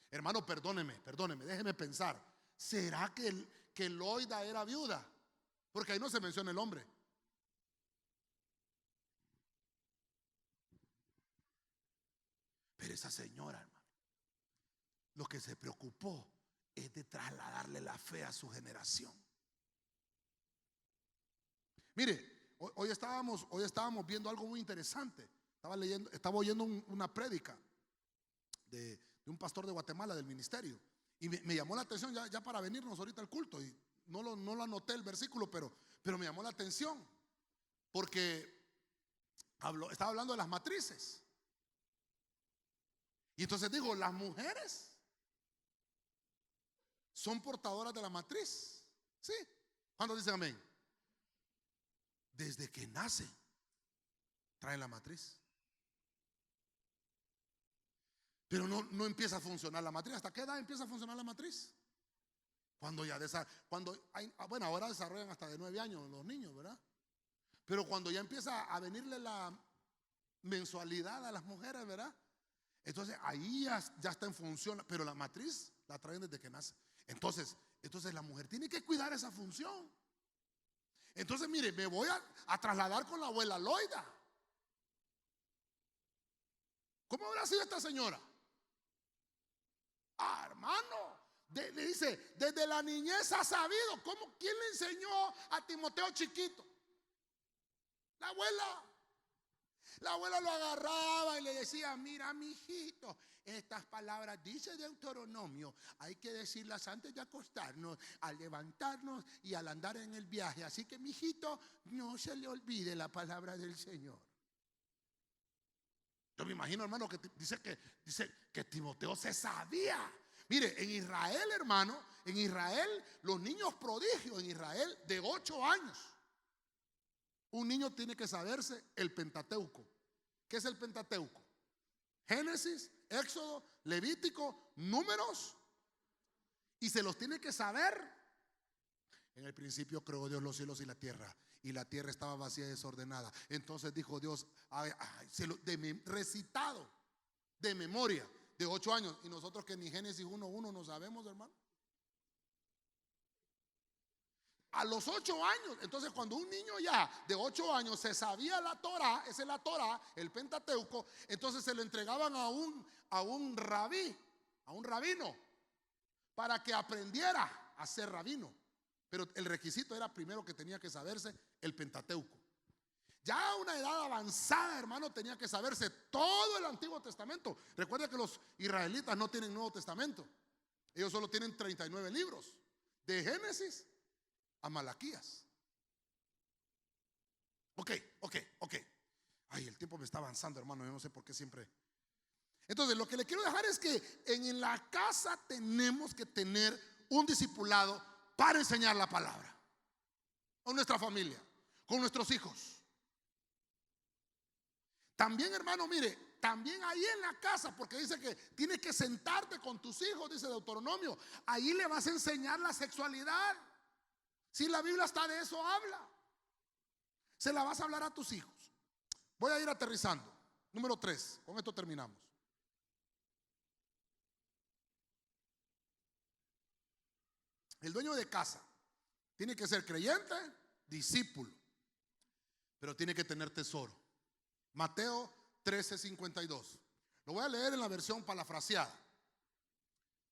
Hermano, perdóneme, déjeme pensar. ¿Será que Loida era viuda? Porque ahí no se menciona el hombre. Pero esa señora, hermano, lo que se preocupó es de trasladarle la fe a su generación. Mire, hoy estábamos viendo algo muy interesante. Estaba oyendo una prédica de un pastor de Guatemala del ministerio. Y me llamó la atención ya para venirnos ahorita al culto. Y no lo anoté el versículo, pero me llamó la atención. Porque estaba hablando de las matrices. Y entonces digo, las mujeres son portadoras de la matriz. ¿Sí? ¿Cuántos dicen amén? Desde que nace traen la matriz. Pero no empieza a funcionar la matriz. ¿Hasta qué edad empieza a funcionar la matriz? Cuando ya cuando hay, bueno, ahora desarrollan hasta de 9 años los niños, ¿verdad? Pero cuando ya empieza a venirle la mensualidad a las mujeres, ¿verdad? Entonces ahí ya está en función, pero la matriz la traen desde que nace. Entonces la mujer tiene que cuidar esa función. Entonces, mire, me voy a trasladar con la abuela Loida. ¿Cómo habrá sido esta señora? Hermano, le dice, desde la niñez ha sabido. ¿Quién le enseñó a Timoteo chiquito? La abuela. La abuela lo agarraba y le decía, mira, mi hijito, estas palabras dice Deuteronomio, hay que decirlas antes de acostarnos, al levantarnos y al andar en el viaje. Así que, mi hijito, no se le olvide la palabra del Señor. Yo me imagino, hermano, que dice que Timoteo se sabía. Mire, en Israel, hermano, en Israel, los niños prodigios en Israel de 8 años. Un niño tiene que saberse el Pentateuco. ¿Qué es el Pentateuco? Génesis, Éxodo, Levítico, Números. Y se los tiene que saber. En el principio creó Dios los cielos y la tierra estaba vacía y desordenada. Entonces dijo Dios, recitado de memoria, de 8 años. Y nosotros que ni Génesis 1:1 no sabemos, hermano. A los 8 años, entonces cuando un niño ya de 8 años se sabía la Torah, esa es la Torah, el Pentateuco, entonces se lo entregaban a un rabí, a un rabino, para que aprendiera a ser rabino. Pero el requisito era primero que tenía que saberse el Pentateuco. Ya a una edad avanzada, hermano, tenía que saberse todo el Antiguo Testamento. Recuerda que los israelitas no tienen Nuevo Testamento. Ellos solo tienen 39 libros, de Génesis a Malaquías. Ok. Ay, el tiempo me está avanzando, hermano. Yo no sé por qué siempre. Entonces, lo que le quiero dejar es que en la casa tenemos que tener un discipulado para enseñar la palabra. Con nuestra familia, con nuestros hijos. También, hermano, mire, también ahí en la casa, porque dice que tienes que sentarte con tus hijos, dice Deuteronomio. Ahí le vas a enseñar la sexualidad. Si la Biblia está de eso, habla. Se la vas a hablar a tus hijos. Voy a ir aterrizando. Número 3, con esto terminamos. El dueño de casa tiene que ser creyente, discípulo, pero tiene que tener tesoro. Mateo 13:52. Lo voy a leer en la versión parafraseada,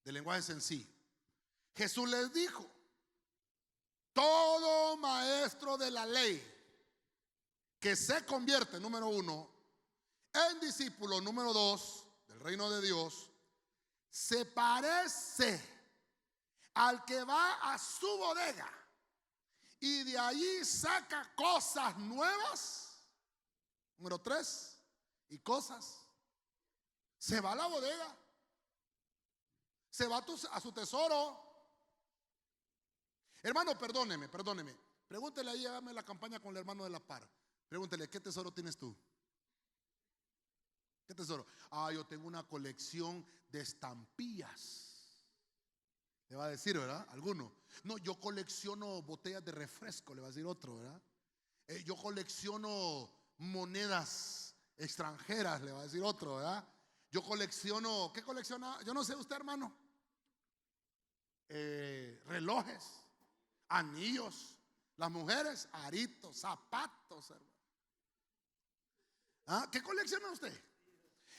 de lenguaje sencillo. Jesús les dijo: todo maestro de la ley que se convierte, número 1, en discípulo, número 2, del reino de Dios, se parece al que va a su bodega y de allí saca cosas nuevas, número 3, y cosas. Se va a la bodega, se va a su tesoro. Hermano, perdóneme. Pregúntele ahí, hágame la campaña con el hermano de la par. Pregúntele, ¿qué tesoro tienes tú? ¿Qué tesoro? Yo tengo una colección de estampillas. Le va a decir, ¿verdad? Alguno. No, yo colecciono botellas de refresco, le va a decir otro, ¿verdad? Yo colecciono monedas extranjeras, le va a decir otro, ¿verdad? Yo colecciono, ¿qué colecciona? Yo no sé usted, hermano. Relojes, anillos. Las mujeres, aritos, zapatos, hermano. ¿Qué colecciona usted?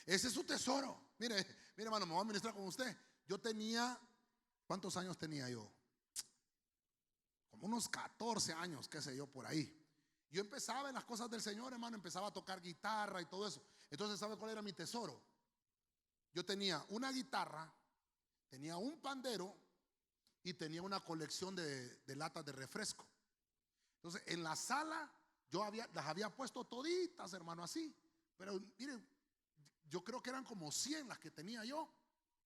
Ese es su tesoro. Mire, hermano, me voy a ministrar con usted. Yo tenía, ¿cuántos años tenía yo? Como unos 14 años, qué sé yo, por ahí. Yo empezaba en las cosas del Señor, hermano. Empezaba a tocar guitarra y todo eso. Entonces, ¿sabe cuál era mi tesoro? Yo tenía una guitarra, tenía un pandero y tenía una colección de latas de refresco. Entonces, en la sala yo las había puesto toditas, hermano, así. Pero miren, yo creo que eran como 100 las que tenía yo.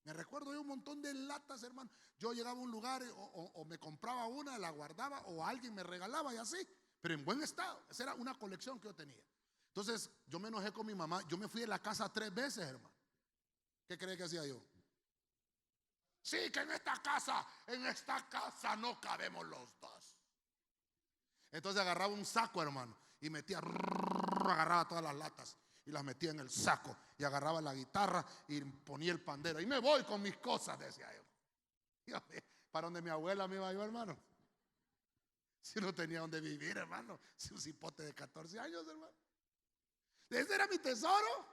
Me recuerdo yo un montón de latas, hermano. Yo llegaba a un lugar o me compraba una, la guardaba, o alguien me regalaba y así, pero en buen estado. Esa era una colección que yo tenía. Entonces, yo me enojé con mi mamá. Yo me fui de la casa 3 veces, hermano. ¿Qué cree que hacía yo? Sí, que en esta casa no cabemos los dos. Entonces agarraba un saco, hermano, y metía, agarraba todas las latas y las metía en el saco, y agarraba la guitarra y ponía el pandero, y me voy con mis cosas, decía yo. Para donde mi abuela me iba yo, hermano. Si no tenía donde vivir, hermano. Si un cipote de 14 años, hermano. Ese era mi tesoro.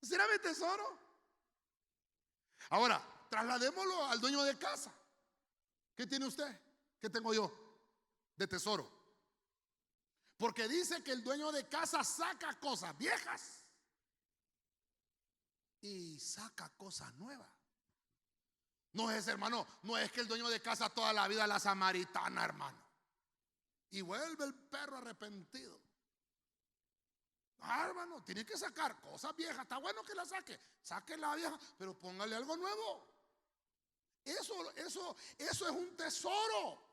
Ese era mi tesoro. Ahora, trasladémoslo al dueño de casa. ¿Qué tiene usted? ¿Qué tengo yo de tesoro? Porque dice que el dueño de casa saca cosas viejas y saca cosas nuevas. No es, hermano, no es que el dueño de casa toda la vida la samaritana, hermano, y vuelve el perro arrepentido. Ah, hermano, tiene que sacar cosas viejas. Está bueno que la saque la vieja, pero póngale algo nuevo. Eso es un tesoro.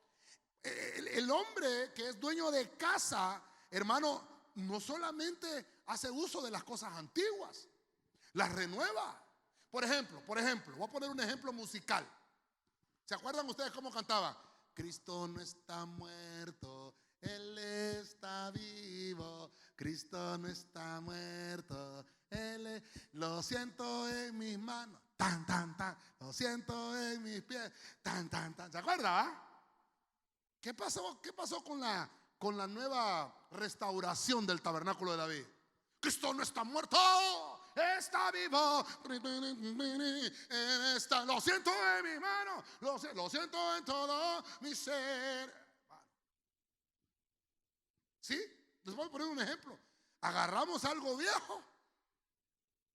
El hombre que es dueño de casa, hermano, no solamente hace uso de las cosas antiguas, las renueva. Por ejemplo, voy a poner un ejemplo musical. ¿Se acuerdan ustedes cómo cantaban? Cristo no está muerto, Él está vivo. Cristo no está muerto, lo siento en mis manos, tan, tan, tan. Lo siento en mis pies, tan, tan, tan. ¿Se acuerdan? ¿Qué pasó con la nueva restauración del tabernáculo de David? Cristo no está muerto, está vivo. Lo siento en mi mano, lo siento en todo mi ser. ¿Sí? Les voy a poner un ejemplo. Agarramos algo viejo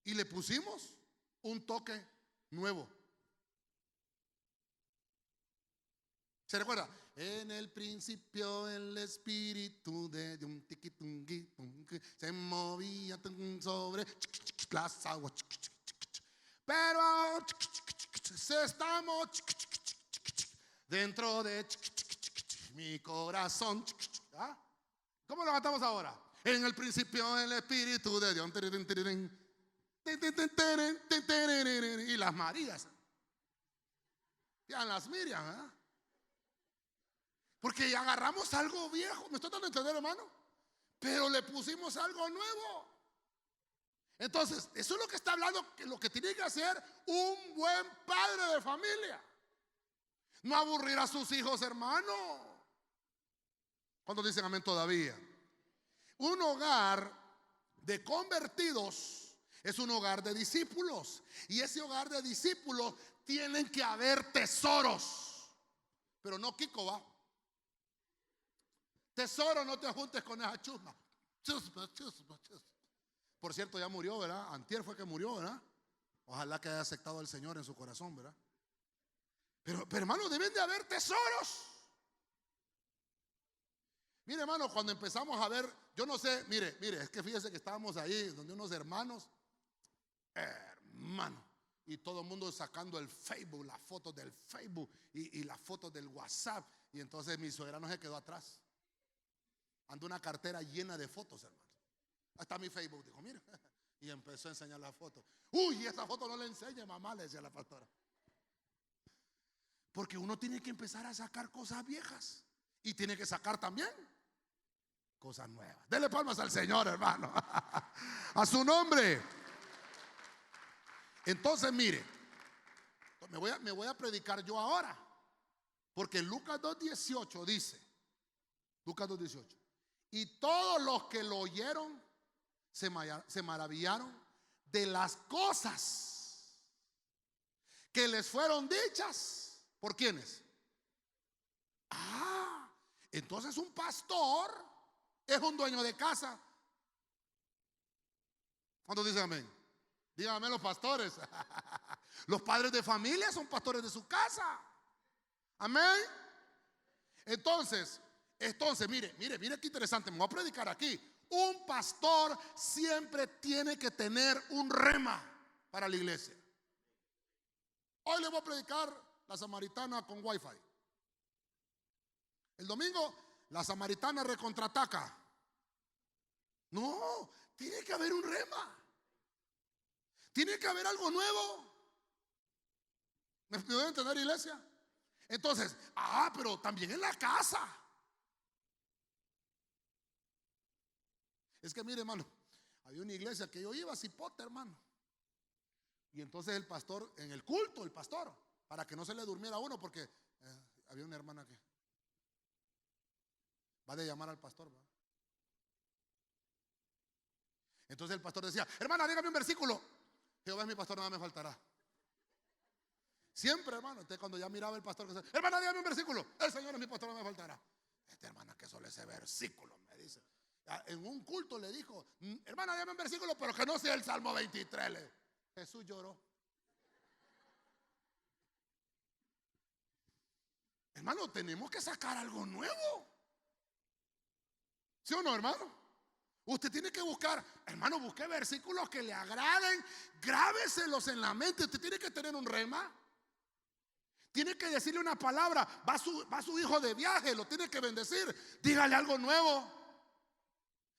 y le pusimos un toque nuevo. ¿Se recuerda? En el principio el espíritu de un tiquitungui se movía sobre las aguas, pero estamos dentro de mi corazón. ¿Cómo lo cantamos ahora? En el principio el espíritu de Dios. Y las Marías. Ya las Miriam, ¿eh? Porque agarramos algo viejo, ¿me estoy dando a entender, hermano? Pero le pusimos algo nuevo. Entonces, eso es lo que está hablando, que lo que tiene que hacer un buen padre de familia. No aburrir a sus hijos, hermano. ¿Cuántos dicen amén todavía? Un hogar de convertidos es un hogar de discípulos. Y ese hogar de discípulos tienen que haber tesoros. Pero no Kiko, va. Tesoro, no te juntes con esa chusma. Chusma. Por cierto, ya murió, ¿verdad? Antier fue que murió, ¿verdad? Ojalá que haya aceptado al Señor en su corazón, ¿verdad? Pero hermano, deben de haber tesoros. Mire, hermano, cuando empezamos a ver, yo no sé, mire, es que fíjese que estábamos ahí donde unos hermanos, hermano, y todo el mundo sacando el Facebook, las fotos del Facebook y las fotos del WhatsApp. Y entonces mi suegra no se quedó atrás. Andó una cartera llena de fotos, hermano. Ahí está mi Facebook, dijo, mira. Y empezó a enseñar la foto. Uy, esa foto no le enseñe, mamá, le decía la pastora. Porque uno tiene que empezar a sacar cosas viejas. Y tiene que sacar también cosas nuevas. Dele palmas al Señor, hermano. A su nombre. Entonces, mire, me voy a predicar yo ahora. Porque Lucas 2:18 dice, Lucas 2:18, y todos los que lo oyeron se maravillaron de las cosas que les fueron dichas. ¿Por quiénes? Entonces un pastor es un dueño de casa. ¿Cuántos dicen amén? Díganme los pastores. Los padres de familia son pastores de su casa. Amén. Entonces, mire qué interesante. Me voy a predicar aquí. Un pastor siempre tiene que tener un rema para la iglesia. Hoy le voy a predicar la samaritana con wifi. El domingo la samaritana recontrataca. No, tiene que haber un rema. Tiene que haber algo nuevo. ¿Me deben entender, iglesia? Entonces, pero también en la casa. Es que mire, hermano, había una iglesia que yo iba a cipote, hermano. Y entonces el pastor, en el culto, el pastor, para que no se le durmiera a uno, porque había una hermana que va de llamar al pastor, ¿va? Entonces el pastor decía: hermana, dígame un versículo. Jehová es mi pastor, nada me faltará. Siempre, hermano. Entonces cuando ya miraba el pastor que decía: hermana, dígame un versículo. El Señor es mi pastor, no me faltará. Esta hermana que solo ese versículo, me dice. En un culto le dijo: hermana, dígame un versículo, pero que no sea el Salmo 23. Jesús lloró. Hermano, tenemos que sacar algo nuevo. ¿Sí o no, hermano? Usted tiene que buscar, hermano, busque versículos que le agraden, grábeselos en la mente. Usted tiene que tener un rema. Tiene que decirle una palabra. Va su hijo de viaje, lo tiene que bendecir. Dígale algo nuevo.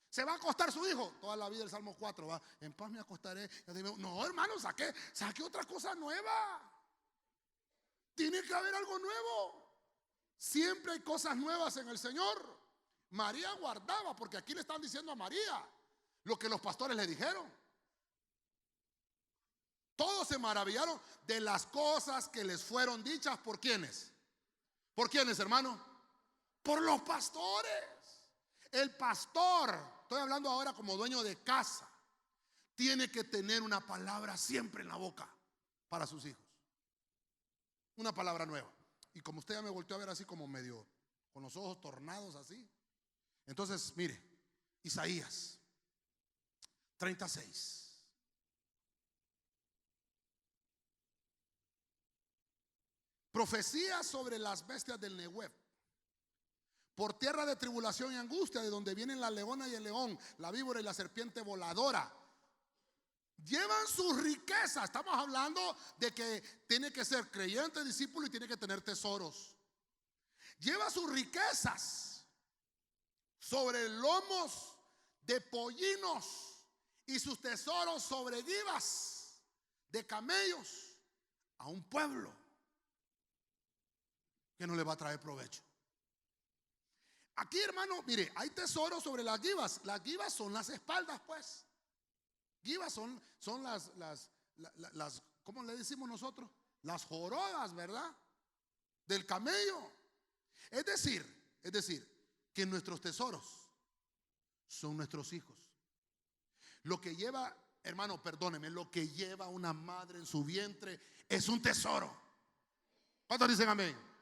Se va a acostar su hijo. Toda la vida el Salmo 4 va: en paz me acostaré. No, hermano, saque otra cosa nueva. Tiene que haber algo nuevo. Siempre hay cosas nuevas en el Señor. María guardaba, porque aquí le están diciendo a María lo que los pastores le dijeron. Todos se maravillaron de las cosas que les fueron dichas. ¿Por quiénes? ¿Por quiénes, hermano? Por los pastores. El pastor, estoy hablando ahora como dueño de casa, tiene que tener una palabra siempre en la boca para sus hijos. Una palabra nueva. Y como usted ya me volteó a ver así como medio con los ojos tornados así, entonces mire, Isaías 36. Profecía sobre las bestias del Negev. Por tierra de tribulación y angustia, de donde vienen la leona y el león, la víbora y la serpiente voladora. Llevan sus riquezas. Estamos hablando de que tiene que ser creyente, discípulo, y tiene que tener tesoros. Lleva sus riquezas sobre lomos de pollinos y sus tesoros sobre guivas de camellos, a un pueblo que no le va a traer provecho. Aquí, hermano, mire, hay tesoros sobre las guivas. Las guivas son las espaldas, pues. Guivas son las, ¿cómo le decimos nosotros? Las jorodas, ¿verdad? Del camello. Es decir, que nuestros tesoros son nuestros hijos. Lo que lleva, hermano, perdóneme, lo que lleva una madre en su vientre es un tesoro. ¿Cuántos dicen amén?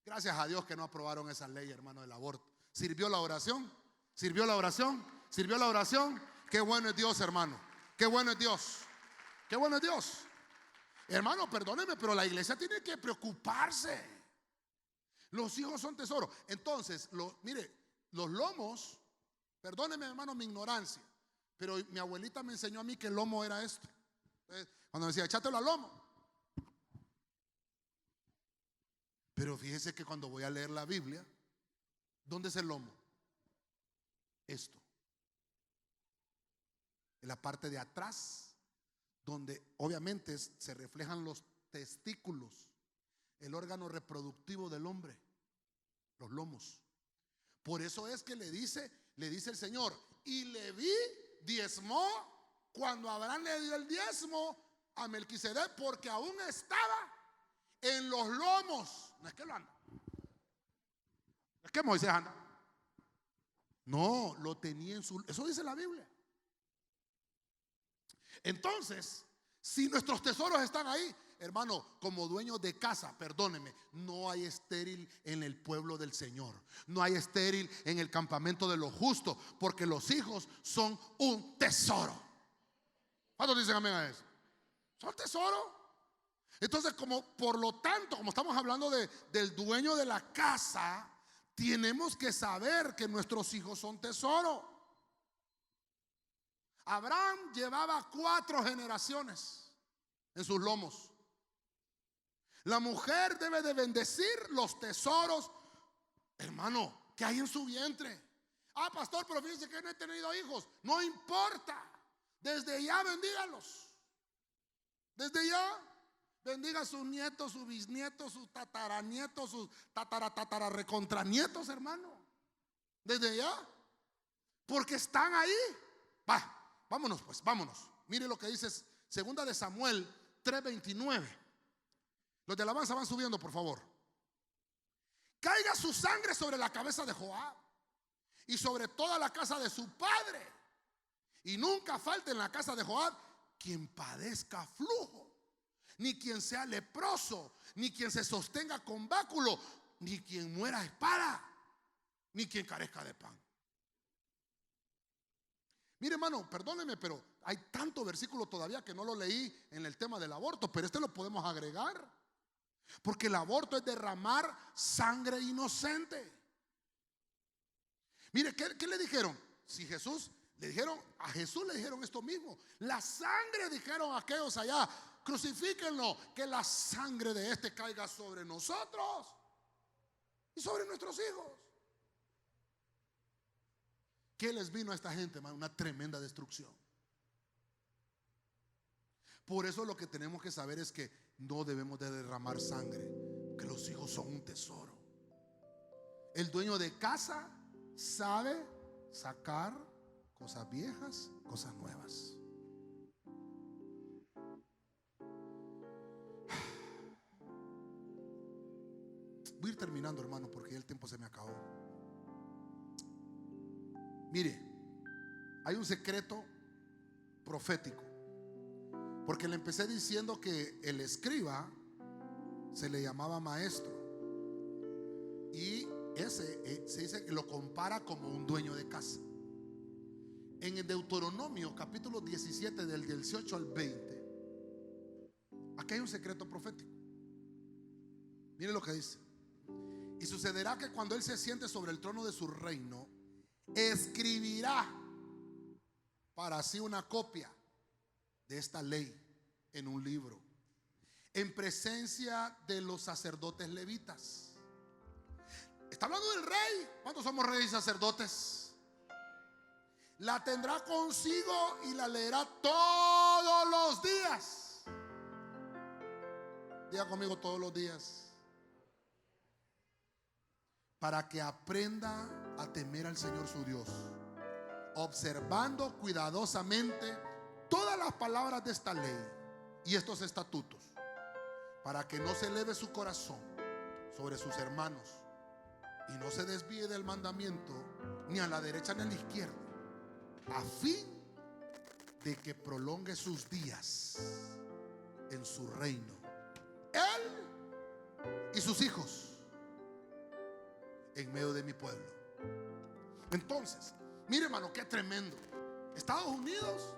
Gracias a Dios que no aprobaron esa ley, hermano, del aborto. ¿Sirvió la oración? ¿Sirvió la oración? ¿Sirvió la oración? Qué bueno es Dios, hermano. Qué bueno es Dios. Qué bueno es Dios. Hermano, perdóneme, pero la iglesia tiene que preocuparse. Los hijos son tesoros. Entonces, mire, los lomos, perdóneme, hermano, mi ignorancia, pero mi abuelita me enseñó a mí que el lomo era esto. Entonces, cuando me decía: échatelo al lomo. Pero fíjese que cuando voy a leer la Biblia, ¿dónde es el lomo? Esto. En la parte de atrás, donde obviamente se reflejan los testículos, el órgano reproductivo del hombre, los lomos. Por eso es que le dice el Señor: y Leví diezmó cuando Abraham le dio el diezmo a Melquisedec, porque aún estaba en los lomos. No es que lo anda, es que Moisés anda. No, lo tenía en su. Eso dice la Biblia. Entonces, si nuestros tesoros están ahí, hermano, como dueños de casa, perdóneme, no hay estéril en el pueblo del Señor. No hay estéril en el campamento de los justos, porque los hijos son un tesoro. ¿Cuántos dicen amén a eso? Son tesoro. Entonces, por lo tanto, como estamos hablando del dueño de la casa, tenemos que saber que nuestros hijos son tesoro. Abraham llevaba 4 generaciones en sus lomos. La mujer debe de bendecir los tesoros, hermano, que hay en su vientre. Pastor, pero fíjese que no he tenido hijos. No importa. Desde ya bendígalos. Desde ya. Bendiga a sus nietos, sus bisnietos, sus tataranietos, sus tatara recontranietos, hermano. Desde ya. Porque están ahí. Vámonos pues, vámonos. Mire lo que dice segunda de Samuel 3:29. Los de alabanza van subiendo, por favor. Caiga su sangre sobre la cabeza de Joab y sobre toda la casa de su padre. Y nunca falte en la casa de Joab quien padezca flujo, ni quien sea leproso, ni quien se sostenga con báculo, ni quien muera a espada, ni quien carezca de pan. Mire, hermano, perdóneme, pero hay tanto versículo todavía que no lo leí en el tema del aborto, pero este lo podemos agregar. Porque el aborto es derramar sangre inocente. Mire, ¿qué le dijeron? Si a Jesús le dijeron esto mismo. La sangre, dijeron aquellos allá, crucifíquenlo, que la sangre de este caiga sobre nosotros y sobre nuestros hijos. ¿Qué les vino a esta gente, hermano? Una tremenda destrucción. Por eso lo que tenemos que saber es que no debemos de derramar sangre, que los hijos son un tesoro. El dueño de casa sabe sacar cosas viejas, cosas nuevas. Voy a ir terminando, hermano, porque ya el tiempo se me acabó. Mire, hay un secreto profético. Porque le empecé diciendo que el escriba se le llamaba maestro. Y ese se dice que lo compara como un dueño de casa. En el Deuteronomio capítulo 17 del 18 al 20, aquí hay un secreto profético. Mire lo que dice. Y sucederá que cuando él se siente sobre el trono de su reino, escribirá para sí una copia de esta ley en un libro, en presencia de los sacerdotes levitas. Está hablando del rey. ¿Cuántos somos reyes y sacerdotes? La tendrá consigo y la leerá todos los días. Diga conmigo, todos los días. Para que aprenda a temer al Señor su Dios, observando cuidadosamente todas las palabras de esta ley y estos estatutos, para que no se eleve su corazón sobre sus hermanos y no se desvíe del mandamiento ni a la derecha ni a la izquierda, a fin de que prolongue sus días en su reino, él y sus hijos en medio de mi pueblo. Entonces, mire, hermano, qué tremendo. Estados Unidos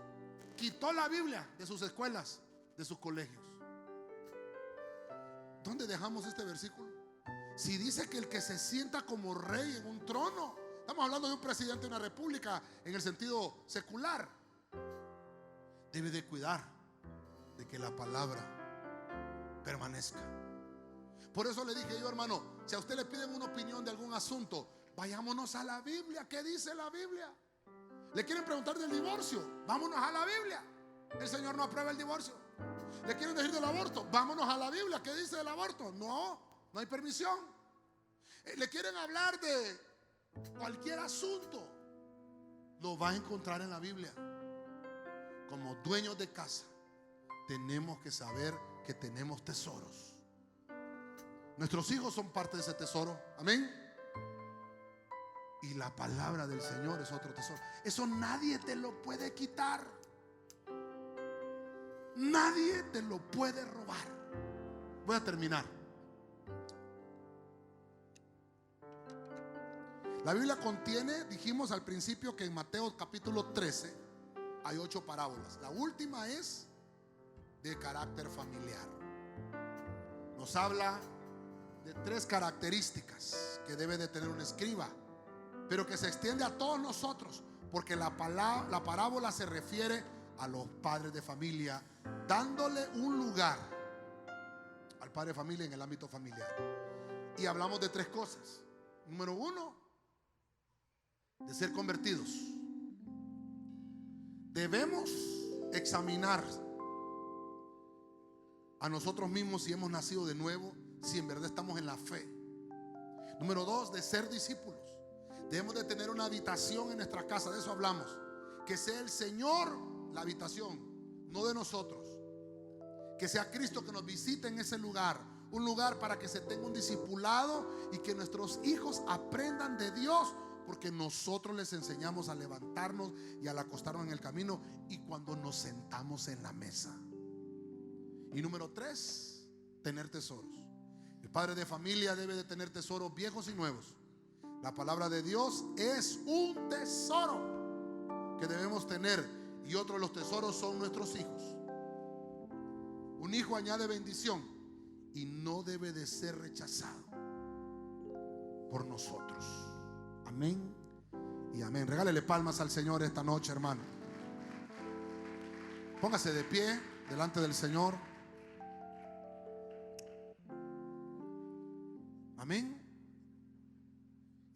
quitó la Biblia de sus escuelas, de sus colegios. ¿Dónde dejamos este versículo? Si dice que el que se sienta como rey en un trono, estamos hablando de un presidente de una república en el sentido secular, debe de cuidar de que la palabra permanezca. Por eso le dije yo, hermano, si a usted le piden una opinión de algún asunto, vayámonos a la Biblia. ¿Qué dice la Biblia? ¿Le quieren preguntar del divorcio? Vámonos a la Biblia. El Señor no aprueba el divorcio. ¿Le quieren decir del aborto? Vámonos a la Biblia. ¿Qué dice del aborto? No hay permisión. ¿Le quieren hablar de cualquier asunto? Lo va a encontrar en la Biblia. Como dueños de casa, tenemos que saber que tenemos tesoros. Nuestros hijos son parte de ese tesoro. Amén. Y la palabra del Señor es otro tesoro. Eso nadie te lo puede quitar. Nadie te lo puede robar. Voy a terminar. La Biblia contiene, dijimos al principio, que en Mateo capítulo 13 hay 8 parábolas. La última es de carácter familiar. Nos habla de 3 características que debe de tener un escriba, pero que se extiende a todos nosotros, porque la parábola se refiere a los padres de familia, dándole un lugar al padre de familia en el ámbito familiar. Y hablamos de 3 cosas. Número 1, de ser convertidos. Debemos examinar a nosotros mismos si hemos nacido de nuevo, si en verdad estamos en la fe. Número 2, de ser discípulos. Debemos de tener una habitación en nuestra casa, de eso hablamos. Que sea el Señor la habitación, no de nosotros. Que sea Cristo que nos visite en ese lugar. Un lugar para que se tenga un discipulado y que nuestros hijos aprendan de Dios, porque nosotros les enseñamos a levantarnos y al acostarnos en el camino y cuando nos sentamos en la mesa. Y número 3, tener tesoros. El padre de familia debe de tener tesoros viejos y nuevos. La palabra de Dios es un tesoro que debemos tener, y otro de los tesoros son nuestros hijos. Un hijo añade bendición y no debe de ser rechazado por nosotros. Amén y amén. Regálele palmas al Señor esta noche, hermano. Póngase de pie delante del Señor. Amén.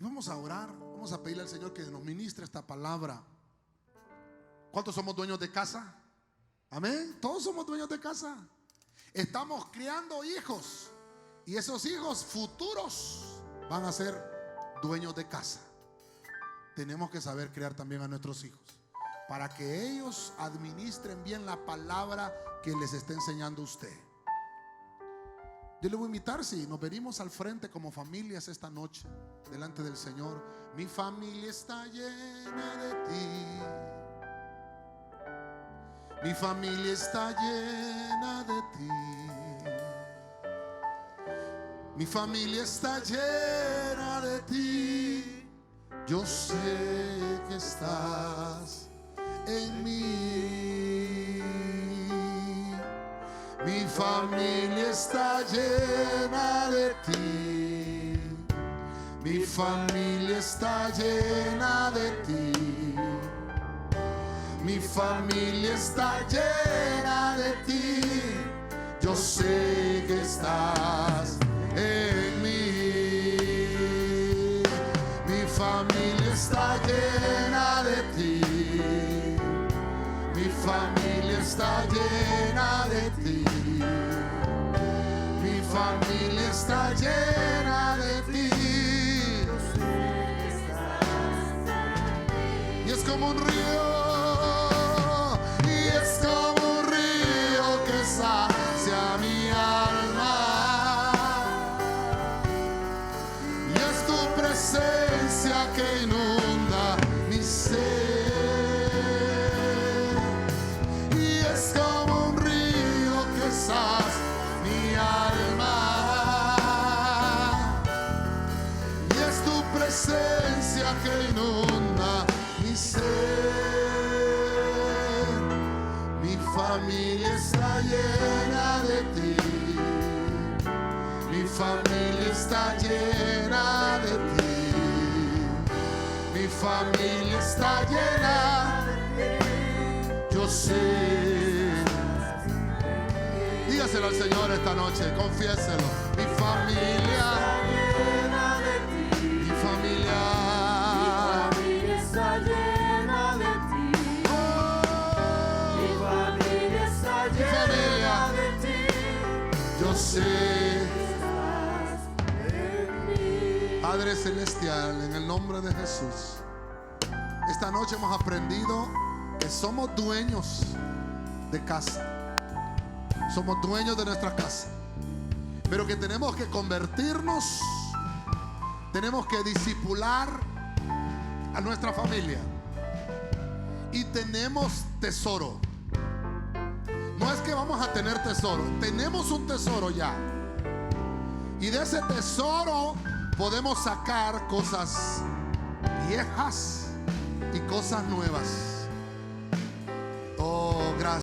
Y vamos a orar. Vamos a pedirle al Señor que nos ministre esta palabra. ¿Cuántos somos dueños de casa? Amén. Todos somos dueños de casa. Estamos criando hijos, y esos hijos futuros van a ser dueños de casa. Tenemos que saber criar también a nuestros hijos para que ellos administren bien la palabra que les está enseñando usted. Yo le voy a invitar, si nos venimos al frente como familias esta noche delante del Señor. Mi familia está llena de ti. Mi familia está llena de ti. Mi familia está llena de ti. Yo sé que estás en mí. Mi familia está llena de ti. Mi familia está llena de ti. Mi familia está llena de ti. Yo sé que estás en mí. Mi familia está llena de ti. Mi familia está llena de ti. Mi familia está llena de ti. Y es como un río. Que inunda mi ser, y es como un río que sacia mi alma, y es tu presencia que inunda mi ser. Mi familia está llena de ti. Mi familia está llena de ti. Mi familia está llena de ti. Yo sé. Dígaselo al Señor esta noche, confiéselo. Mi familia está llena de ti. Mi familia está llena de ti. Mi familia está llena de ti. Yo sé. Padre Celestial, en el nombre de Jesús, esta noche hemos aprendido que somos dueños de casa. Somos dueños de nuestra casa, pero que tenemos que convertirnos, tenemos que discipular a nuestra familia, y tenemos tesoro. No es que vamos a tener tesoro, tenemos un tesoro ya, y de ese tesoro podemos sacar cosas viejas y cosas nuevas. Oh, gracias.